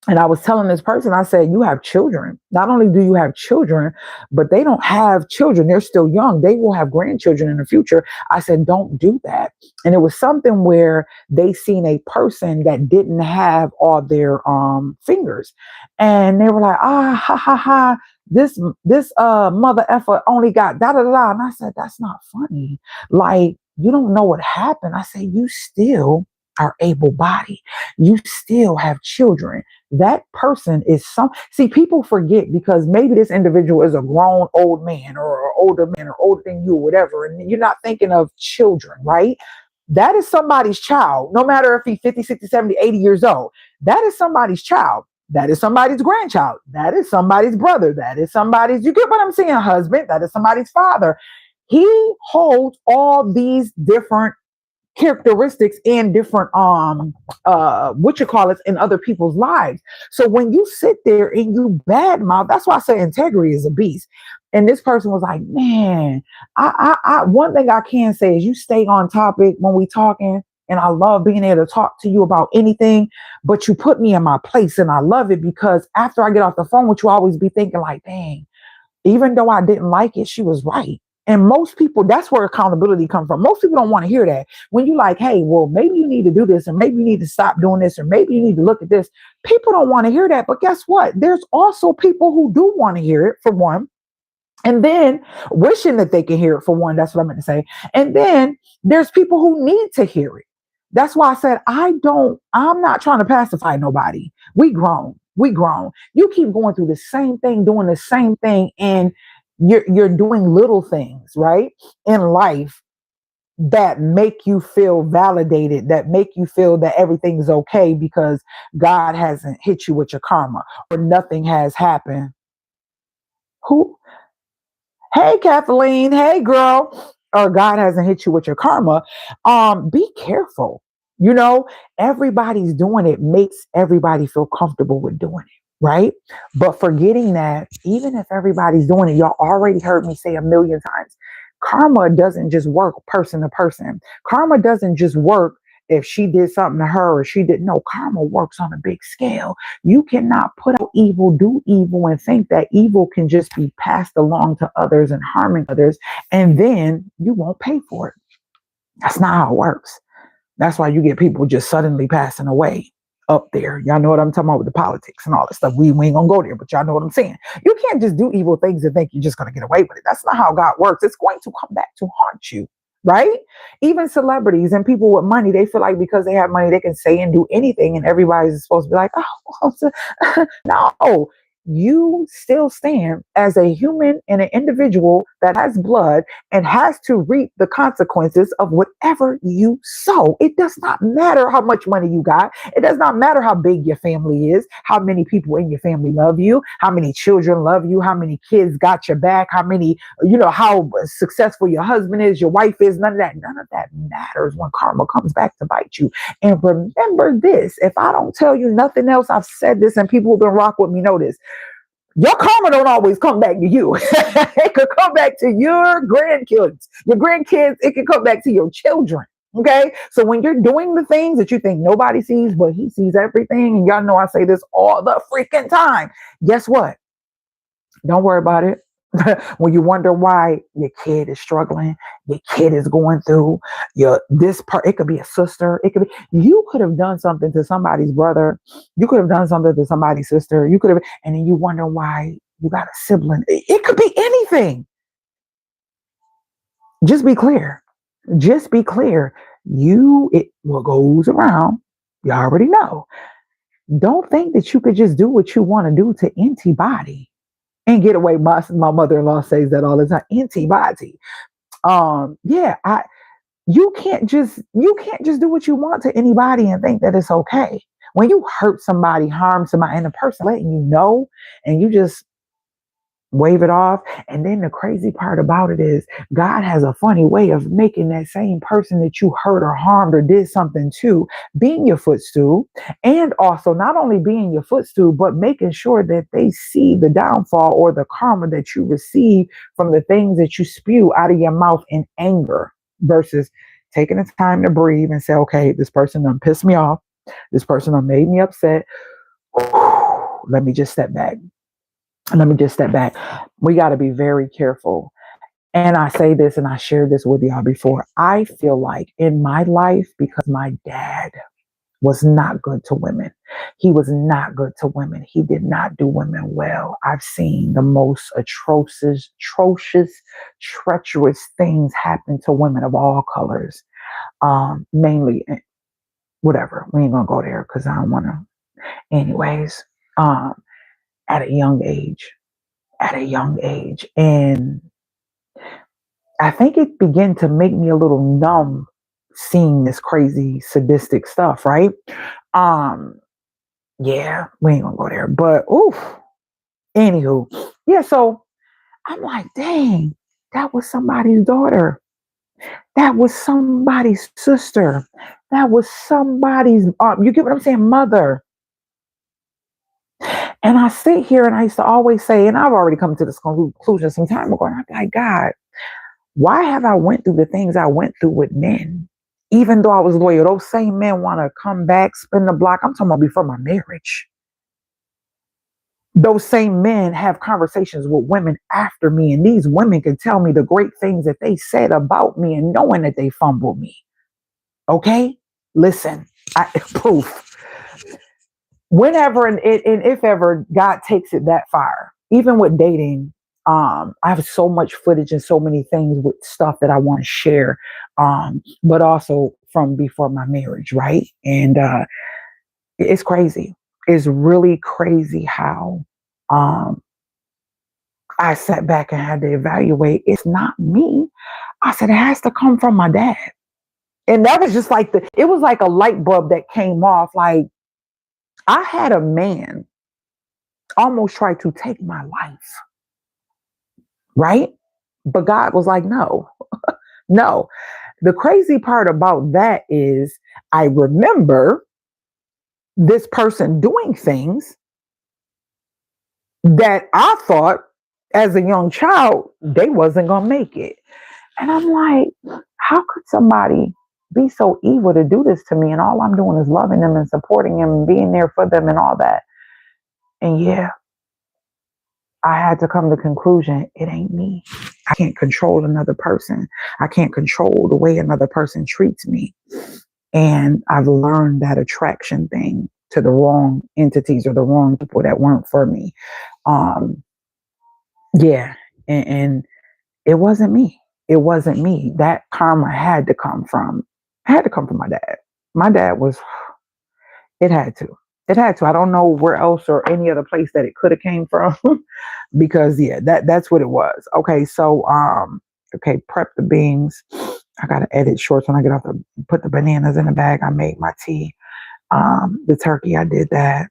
And I was telling this person, I said, you have children. Not only do you have children, but they don't have children. They're still young. They will have grandchildren in the future. I said, don't do that. And it was something where they seen a person that didn't have all their fingers. And they were like, ha, ha, ha. This mother effer only got da da da. And I said, that's not funny. Like, you don't know what happened. I said, you still are able-bodied. You still have children. That person is see, people forget, because maybe this individual is a grown old man or older man or older than you or whatever, and you're not thinking of children, right? That is somebody's child, no matter if he's 50, 60, 70, 80 years old. That is somebody's child. That is somebody's grandchild. That is somebody's brother. That is somebody's, you get what I'm saying, husband. That is somebody's father. He holds all these different characteristics and different in other people's lives. So when you sit there and you badmouth, that's why I say integrity is a beast. And this person was like, man, I one thing I can say is you stay on topic when we talking, and I love being able to talk to you about anything, but you put me in my place, and I love it, because after I get off the phone with you, I always be thinking like, dang, even though I didn't like it, she was right. And most people, that's where accountability comes from. Most people don't want to hear that. When you like, hey, well, maybe you need to do this, or maybe you need to stop doing this, or maybe you need to look at this. People don't want to hear that. But guess what? There's also people who do want to hear it, for one. And then wishing that they can hear it, for one. That's what I meant to say. And then there's people who need to hear it. That's why I said, I'm not trying to pacify nobody. We grown. You keep going through the same thing, doing the same thing, and you're doing little things, right, in life that make you feel validated, that make you feel that everything's okay because God hasn't hit you with your karma, or nothing has happened. Who? Hey, Kathleen. Hey, girl. Or God hasn't hit you with your karma. Be careful. Everybody's doing it, makes everybody feel comfortable with doing it. Right? But forgetting that even if everybody's doing it, y'all already heard me say a million times, karma doesn't just work person to person. Karma doesn't just work if she did something to her or she didn't. No, karma works on a big scale. You cannot put out evil, do evil, and think that evil can just be passed along to others and harming others, and then you won't pay for it. That's not how it works. That's why you get people just suddenly passing away up there. Y'all know what I'm talking about with the politics and all that stuff. We ain't gonna go there, but y'all know what I'm saying. You can't just do evil things and think you're just gonna get away with it. That's not how God works. It's going to come back to haunt you. right? Even celebrities and people with money, they feel like because they have money, they can say and do anything, and everybody's supposed to be like, oh, no. You still stand as a human and an individual that has blood and has to reap the consequences of whatever you sow. It does not matter how much money you got. It does not matter how big your family is, how many people in your family love you, how many children love you, how many kids got your back, how many, how successful your husband is, your wife is. None of that matters when karma comes back to bite you. And remember this, if I don't tell you nothing else, I've said this and people who've been rock with me know this. Your karma don't always come back to you. It could come back to your grandkids. Your grandkids, it can come back to your children. Okay? So when you're doing the things that you think nobody sees, but he sees everything, and y'all know I say this all the freaking time, guess what? Don't worry about it. When you wonder why your kid is struggling, your kid is going through this part, it could be a sister, it could be, you could have done something to somebody's brother, you could have done something to somebody's sister, you could have, and then you wonder why you got a sibling. It could be anything. Just be clear. Just be clear. What goes around, you already know. Don't think that you could just do what you want to do to anybody and get away. My mother-in-law says that all the time. Antibody. You can't just do what you want to anybody and think that it's okay. When you hurt somebody, harm somebody, and the person letting you know, and you just wave it off. And then the crazy part about it is God has a funny way of making that same person that you hurt or harmed or did something to being your footstool, and also not only being your footstool, but making sure that they see the downfall or the karma that you receive from the things that you spew out of your mouth in anger, versus taking the time to breathe and say, okay, this person done pissed me off, this person done made me upset. Let me just step back. We got to be very careful. And I say this, and I shared this with y'all before. I feel like in my life, because my dad was not good to women. He was not good to women. He did not do women well. I've seen the most atrocious, treacherous things happen to women of all colors. Mainly, whatever. We ain't gonna go there because I don't want to. Anyways, at a young age. And I think it began to make me a little numb seeing this crazy sadistic stuff, right? Yeah, we ain't gonna go there, but anywho, yeah, so I'm like, dang, that was somebody's daughter, that was somebody's sister, that was somebody's you get what I'm saying, mother. And I sit here and I used to always say, and I've already come to this conclusion some time ago, and I'm like, God, why have I went through the things I went through with men? Even though I was loyal, those same men want to come back, spin the block. I'm talking about before my marriage. Those same men have conversations with women after me, and these women can tell me the great things that they said about me, and knowing that they fumbled me. Okay? Listen, proof. Whenever and if ever God takes it that far, even with dating, I have so much footage and so many things with stuff that I want to share, but also from before my marriage, right? And it's crazy. It's really crazy how I sat back and had to evaluate. It's not me. I said, it has to come from my dad. And that was just like it was like a light bulb that came off. Like, I had a man almost try to take my life, right? But God was like, no, no. The crazy part about that is I remember this person doing things that I thought as a young child, they wasn't going to make it. And I'm like, how could somebody be so evil to do this to me? And all I'm doing is loving them and supporting them and being there for them and all that. And yeah, I had to come to the conclusion, it ain't me. I can't control another person. I can't control the way another person treats me. And I've learned that attraction thing to the wrong entities or the wrong people that weren't for me. Yeah. And it wasn't me. it wasn't me. That karma had to come from my dad. My dad was, it had to. It had to. I don't know where else or any other place that it could have came from because yeah, that's what it was. Okay, so okay, prep the beans. I gotta edit shorts when I get off the put the bananas in the bag. I made my tea. The turkey, I did that.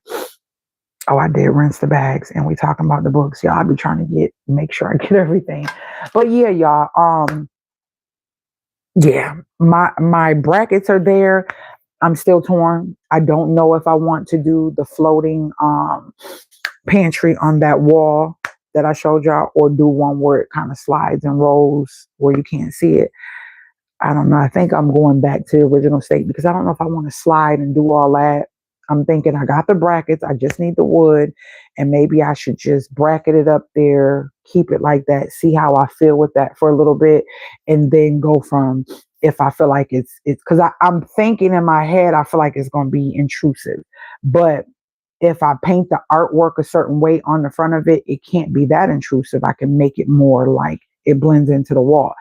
Oh, I did rinse the bags, and we talking about the books. Y'all, I be trying to make sure I get everything. But yeah, y'all, yeah, my brackets are there. I'm still torn. I don't know if I want to do the floating pantry on that wall that I showed y'all, or do one where it kind of slides and rolls where you can't see it. I don't know. I think I'm going back to the original state because I don't know if I want to slide and do all that. I'm thinking I got the brackets. I just need the wood, and maybe I should just bracket it up there, keep it like that, see how I feel with that for a little bit, and then go from, if I feel like it's because I'm thinking in my head, I feel like it's going to be intrusive. But if I paint the artwork a certain way on the front of it, it can't be that intrusive. I can make it more like it blends into the wall.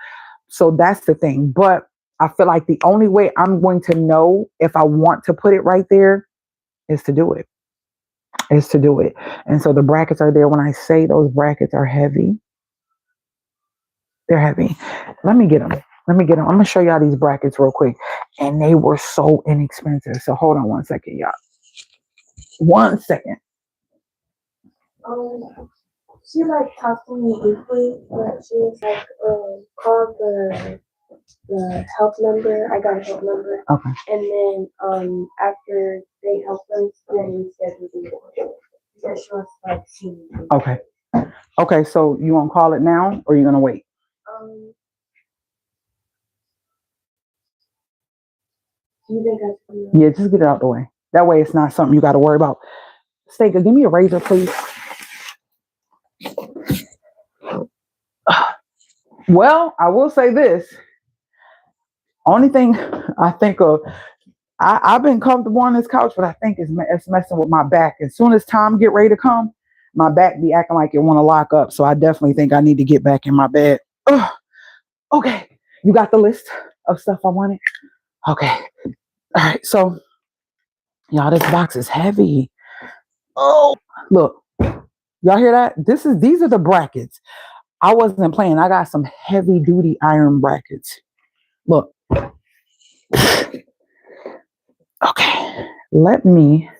So that's the thing. But I feel like the only way I'm going to know if I want to put it right there is to do it. And so the brackets are there. When I say those brackets are heavy, they're heavy. Let me get them. I'm going to show y'all these brackets real quick. And they were so inexpensive. So hold on one second, y'all. 1 second.
She like talked to me briefly, but she was like, call the help number. I got a help number.
Okay.
And then after they help us, then we said we do it. So she wants to like see me.
Okay. Okay, so you want to call it now, or you gonna wait?
Do you think I should?
Yeah, just get it out the way. That way it's not something you got to worry about. Steaker, give me a razor, please. Well, I will say this. Only thing I think of, I've been comfortable on this couch, but I think it's messing with my back. As soon as time get ready to come, my back be acting like it want to lock up. So I definitely think I need to get back in my bed. Ugh. Okay, you got the list of stuff I wanted? Okay. All right, so y'all, this box is heavy. Oh, look, y'all hear that? These are the brackets. I wasn't playing. I got some heavy duty iron brackets. Look. Okay, let me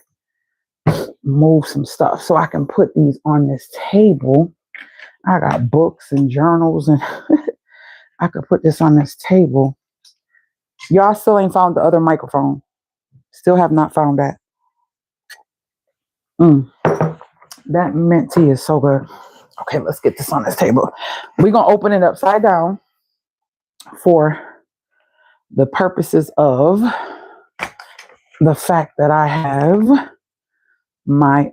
move some stuff so I can put these on this table. I got books and journals, and I could put this on this table. Y'all still ain't found the other microphone. Still have not found that. That mint tea is so good. Okay, let's get this on this table. We're going to open it upside down for the purposes of the fact that I have my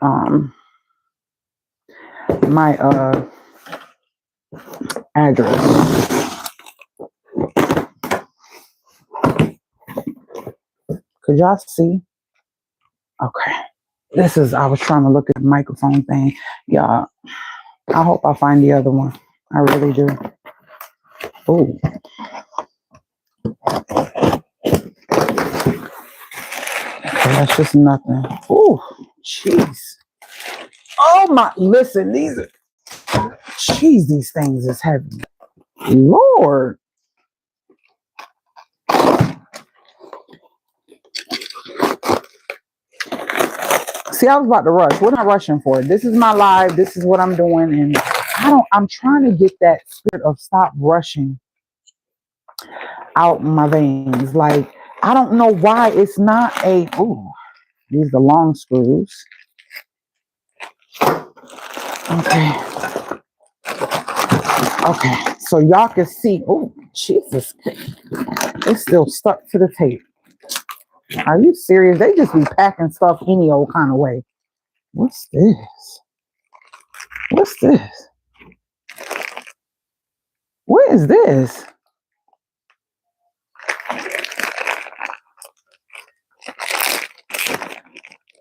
address. Could y'all see? Okay. I was trying to look at the microphone thing. Y'all, I hope I find the other one. I really do. Oh. That's just nothing. Oh, jeez. Oh my, listen, these things is heavy. Lord. See, I was about to rush. What am I rushing for? This is my live. This is what I'm doing. And I'm trying to get that spirit of stop rushing out my veins. Like, I don't know why it's not these are the long screws. Okay. Okay. So y'all can see. Oh, Jesus. It's still stuck to the tape. Are you serious? They just be packing stuff any old kind of way. What's this? What's this? What is this?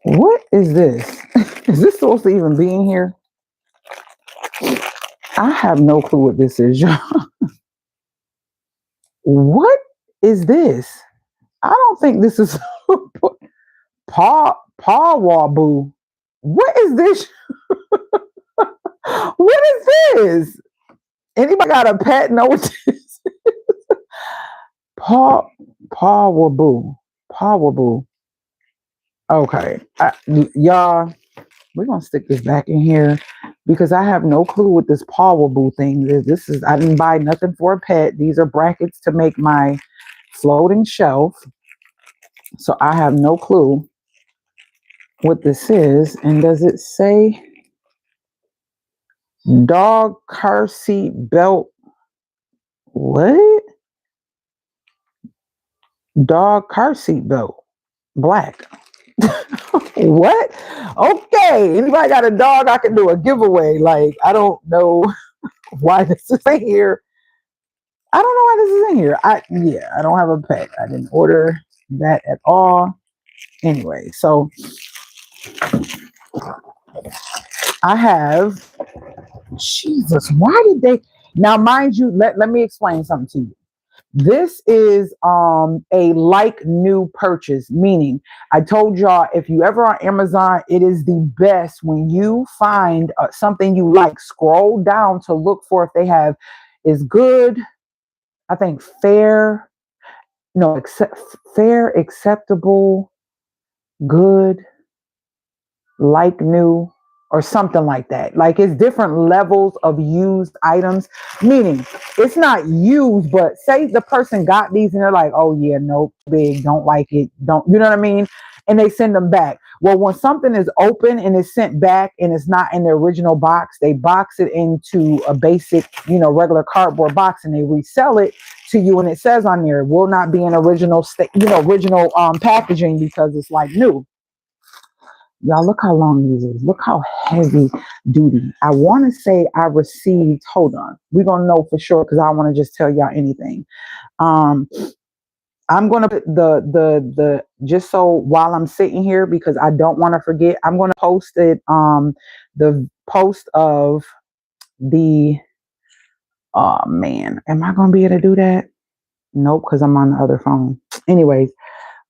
What is this? Is this supposed to even be in here? I have no clue what this is, y'all. What is this? I don't think this is Paw Waboo. What is this? What is this? Anybody got a pet? Know what this is? Paw Waboo. Paw Waboo. Okay. Y'all, we're gonna stick this back in here because I have no clue what this Paw Waboo thing is. This is, I didn't buy nothing for a pet. These are brackets to make my floating shelf. So I have no clue what this is. And does it say dog car seat belt? What? Dog car seat belt. Black. What? Okay. Anybody got a dog? I can do a giveaway. Like, I don't know why this is in here. I don't know why this is in here. I don't have a pet. I didn't order that at all. Anyway, so I have, Jesus, why did they, now mind you, let me explain something to you. This is a like new purchase, meaning I told y'all if you ever on Amazon, it is the best when you find something you like, scroll down to look for if they have is good, I think fair, no, fair, acceptable, good, like new, or something like that. Like it's different levels of used items, meaning it's not used, but say the person got these and they're like, oh yeah, nope, big, don't like it, don't, you know what I mean? And they send them back. Well, when something is open and is sent back and it's not in the original box, they box it into a basic, regular cardboard box and they resell it to you. And it says on there, it will not be in original packaging because it's like new. Y'all, look how long these is. Look how heavy duty. I want to say I received, hold on. We're going to know for sure because I don't want to just tell y'all anything. I'm going to put the just so while I'm sitting here, because I don't want to forget, I'm going to post it, the post of the, oh man, am I going to be able to do that? Nope, because I'm on the other phone. Anyways,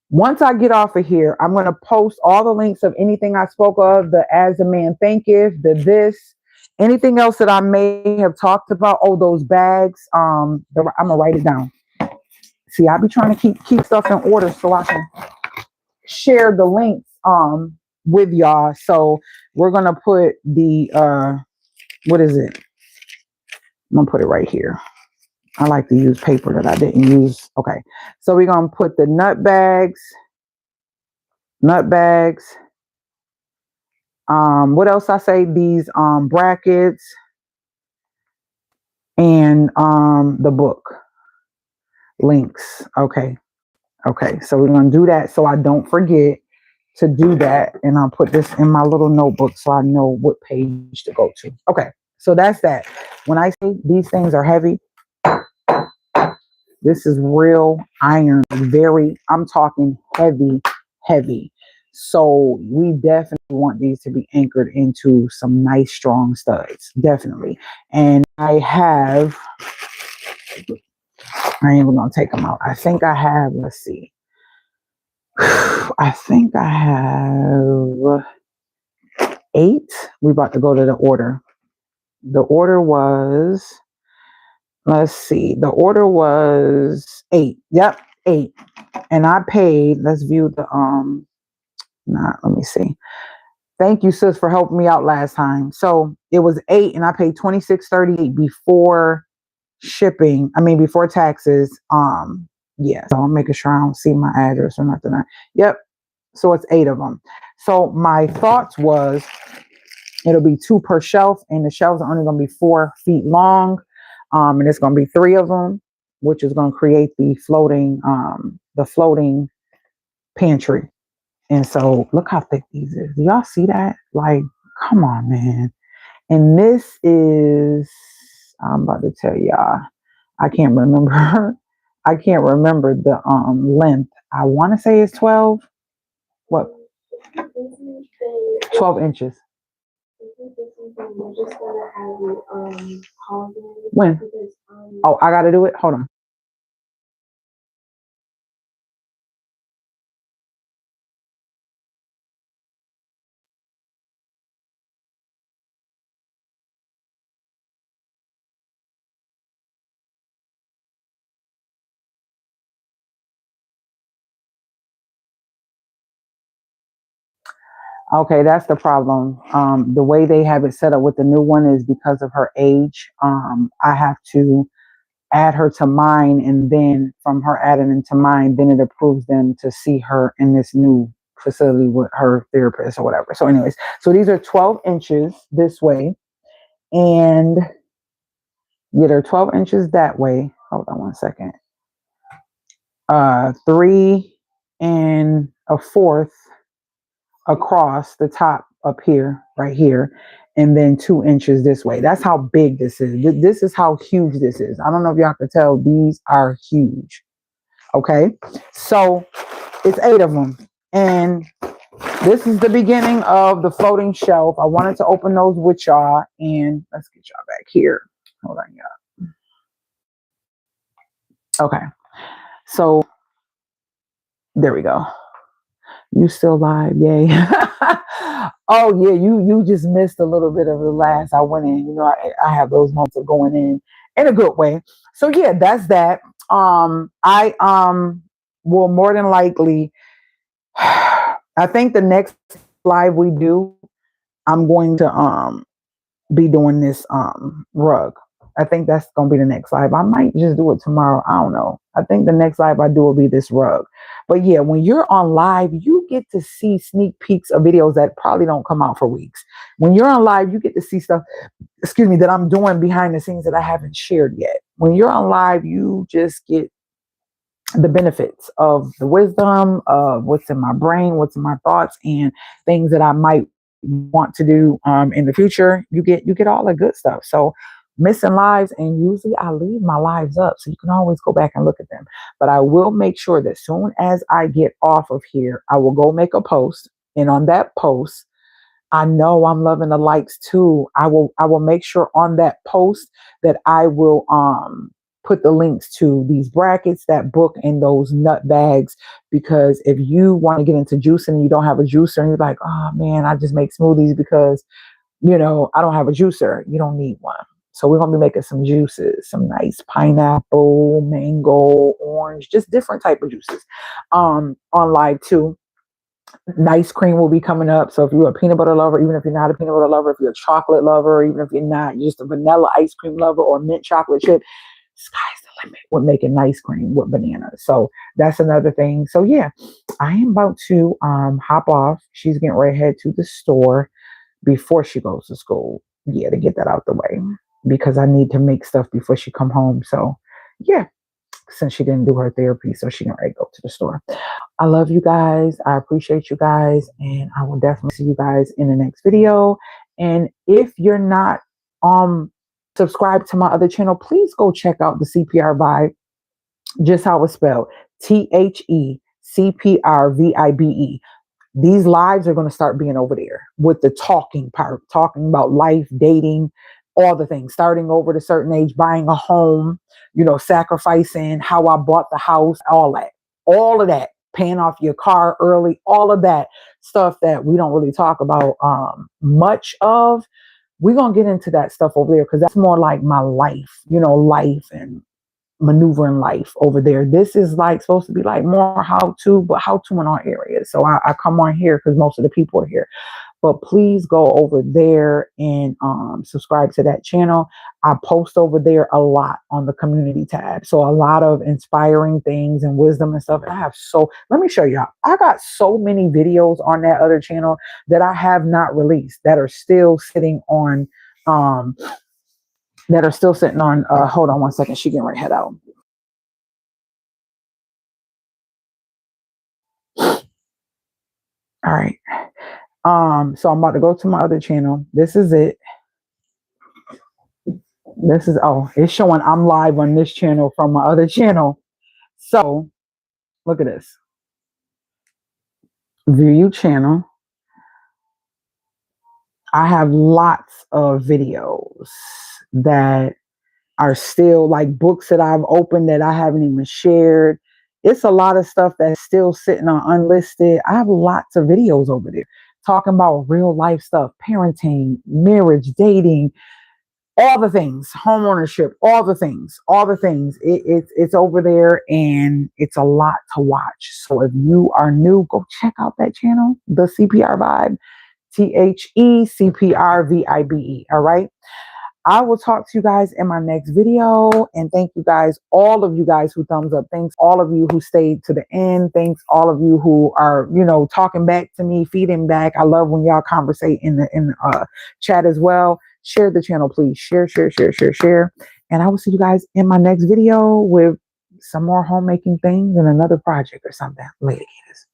once I get off of here, I'm going to post all the links of anything I spoke of, the As a Man Thinketh, the this, anything else that I may have talked about. Oh, those bags. I'm going to write it down. See, I be trying to keep stuff in order so I can share the links with y'all. So we're going to put the, what is it? I'm going to put it right here. I like to use paper that I didn't use. Okay. So we're going to put the nut bags. What else I say? These brackets and the book links. Okay. So we're gonna do that so I don't forget to do that, and I'll put this in my little notebook so I know what page to go to. Okay. So that's that. When I say these things are heavy, this is real iron. I'm talking heavy. So we definitely want these to be anchored into some nice strong studs. Definitely. And I ain't even gonna take them out. I think I have, let's see. I think I have 8. We about to go to the order. The order was, let's see. The order was 8. Yep, 8. And I paid, let's view the, let me see. Thank you, sis, for helping me out last time. So it was 8 and I paid $26.38 before shipping. I mean, before taxes. Yeah. So I'm making sure I don't see my address or nothing. Yep. So it's 8 of them. So my thoughts was it'll be 2 per shelf, and the shelves are only going to be 4 feet long. And it's going to be 3 of them, which is going to create the floating pantry. And so look how thick these is. Do y'all see that? Like, come on, man. And this is, I'm about to tell y'all, I can't remember. I can't remember the length. I want to say it's 12. What? 12 inches. When? Oh, I got to do it? Hold on. Okay, that's the problem. The way they have it set up with the new one is because of her age. I have to add her to mine, and then from her adding into mine, then it approves them to see her in this new facility with her therapist or whatever. So, anyways, so these are 12 inches this way, and yeah, they're 12 inches that way. Hold on one second. 3 and a fourth across the top up here, right here, and then 2 inches this way. That's how big this is. This is how huge this is. I don't know if y'all can tell. These are huge. Okay, so it's 8 of them, and this is the beginning of the floating shelf. I wanted to open those with y'all, and let's get y'all back here. Hold on, y'all. Okay, so there we go. You still live, yay. Oh yeah, you just missed a little bit of the last I went in. You know, I have those moments of going in a good way. So yeah, that's that. I will more than likely, I think the next live we do, I'm going to be doing this rug. I think that's gonna be the next live. I might just do it tomorrow. I don't know. I think the next live I do will be this rug. But yeah, when you're on live, you get to see sneak peeks of videos that probably don't come out for weeks. When you're on live, you get to see stuff, excuse me, that I'm doing behind the scenes that I haven't shared yet. When you're on live, you just get the benefits of the wisdom of what's in my brain, what's in my thoughts, and things that I might want to do in the future. You get all the good stuff. So missing lives, and usually I leave my lives up, so you can always go back and look at them. But I will make sure that soon as I get off of here, I will go make a post, and on that post, I know I'm loving the likes too. I will make sure on that post that I will put the links to these brackets, that book, and those nut bags. Because if you want to get into juicing and you don't have a juicer, and you're like, oh man, I just make smoothies because I don't have a juicer. You don't need one. So we're gonna be making some juices, some nice pineapple, mango, orange, just different type of juices on live too. Nice cream will be coming up. So if you're a peanut butter lover, even if you're not a peanut butter lover, if you're a chocolate lover, even if you're not, you're just a vanilla ice cream lover or mint chocolate chip, sky's the limit with making nice cream with bananas. So that's another thing. So yeah, I am about to hop off. She's getting ready to head to the store before she goes to school. Yeah, to get that out the way, because I need to make stuff before she come home. So yeah, since she didn't do her therapy, so she can ready to go to the store. I love you guys. I appreciate you guys. And I will definitely see you guys in the next video. And if you're not subscribed to my other channel, please go check out the CPR Vibe, just how it's spelled. TheCPRVibe. These lives are going to start being over there with the talking part, talking about life, dating, all the things, starting over at a certain age, buying a home, sacrificing, how I bought the house, all of that, paying off your car early, all of that stuff that we don't really talk about much of. We're going to get into that stuff over there, because that's more like my life, life and maneuvering life over there. This is like supposed to be like more how to, but how to in our areas. So I come on here because most of the people are here. But please go over there and subscribe to that channel. I post over there a lot on the community tab. So a lot of inspiring things and wisdom and stuff. Let me show y'all. I got so many videos on that other channel that I have not released, that are still sitting on, hold on one second. She getting ready to head out. All right. So I'm about to go to my other channel. This is it. It's showing I'm live on this channel from my other channel. So look at this. View channel. I have lots of videos that are still like books that I've opened that I haven't even shared. It's a lot of stuff that's still sitting on unlisted. I have lots of videos over there talking about real life stuff, parenting, marriage, dating, all the things, home ownership, all the things. It's over there, and it's a lot to watch. So if you are new, go check out that channel, The CPR Vibe. TheCPRVibe. All right. I will talk to you guys in my next video. And thank you guys, all of you guys who thumbs up. Thanks all of you who stayed to the end. Thanks all of you who are, talking back to me, feeding back. I love when y'all conversate in the chat as well. Share the channel, please. Share. And I will see you guys in my next video with some more homemaking things and another project or something. Later, guys.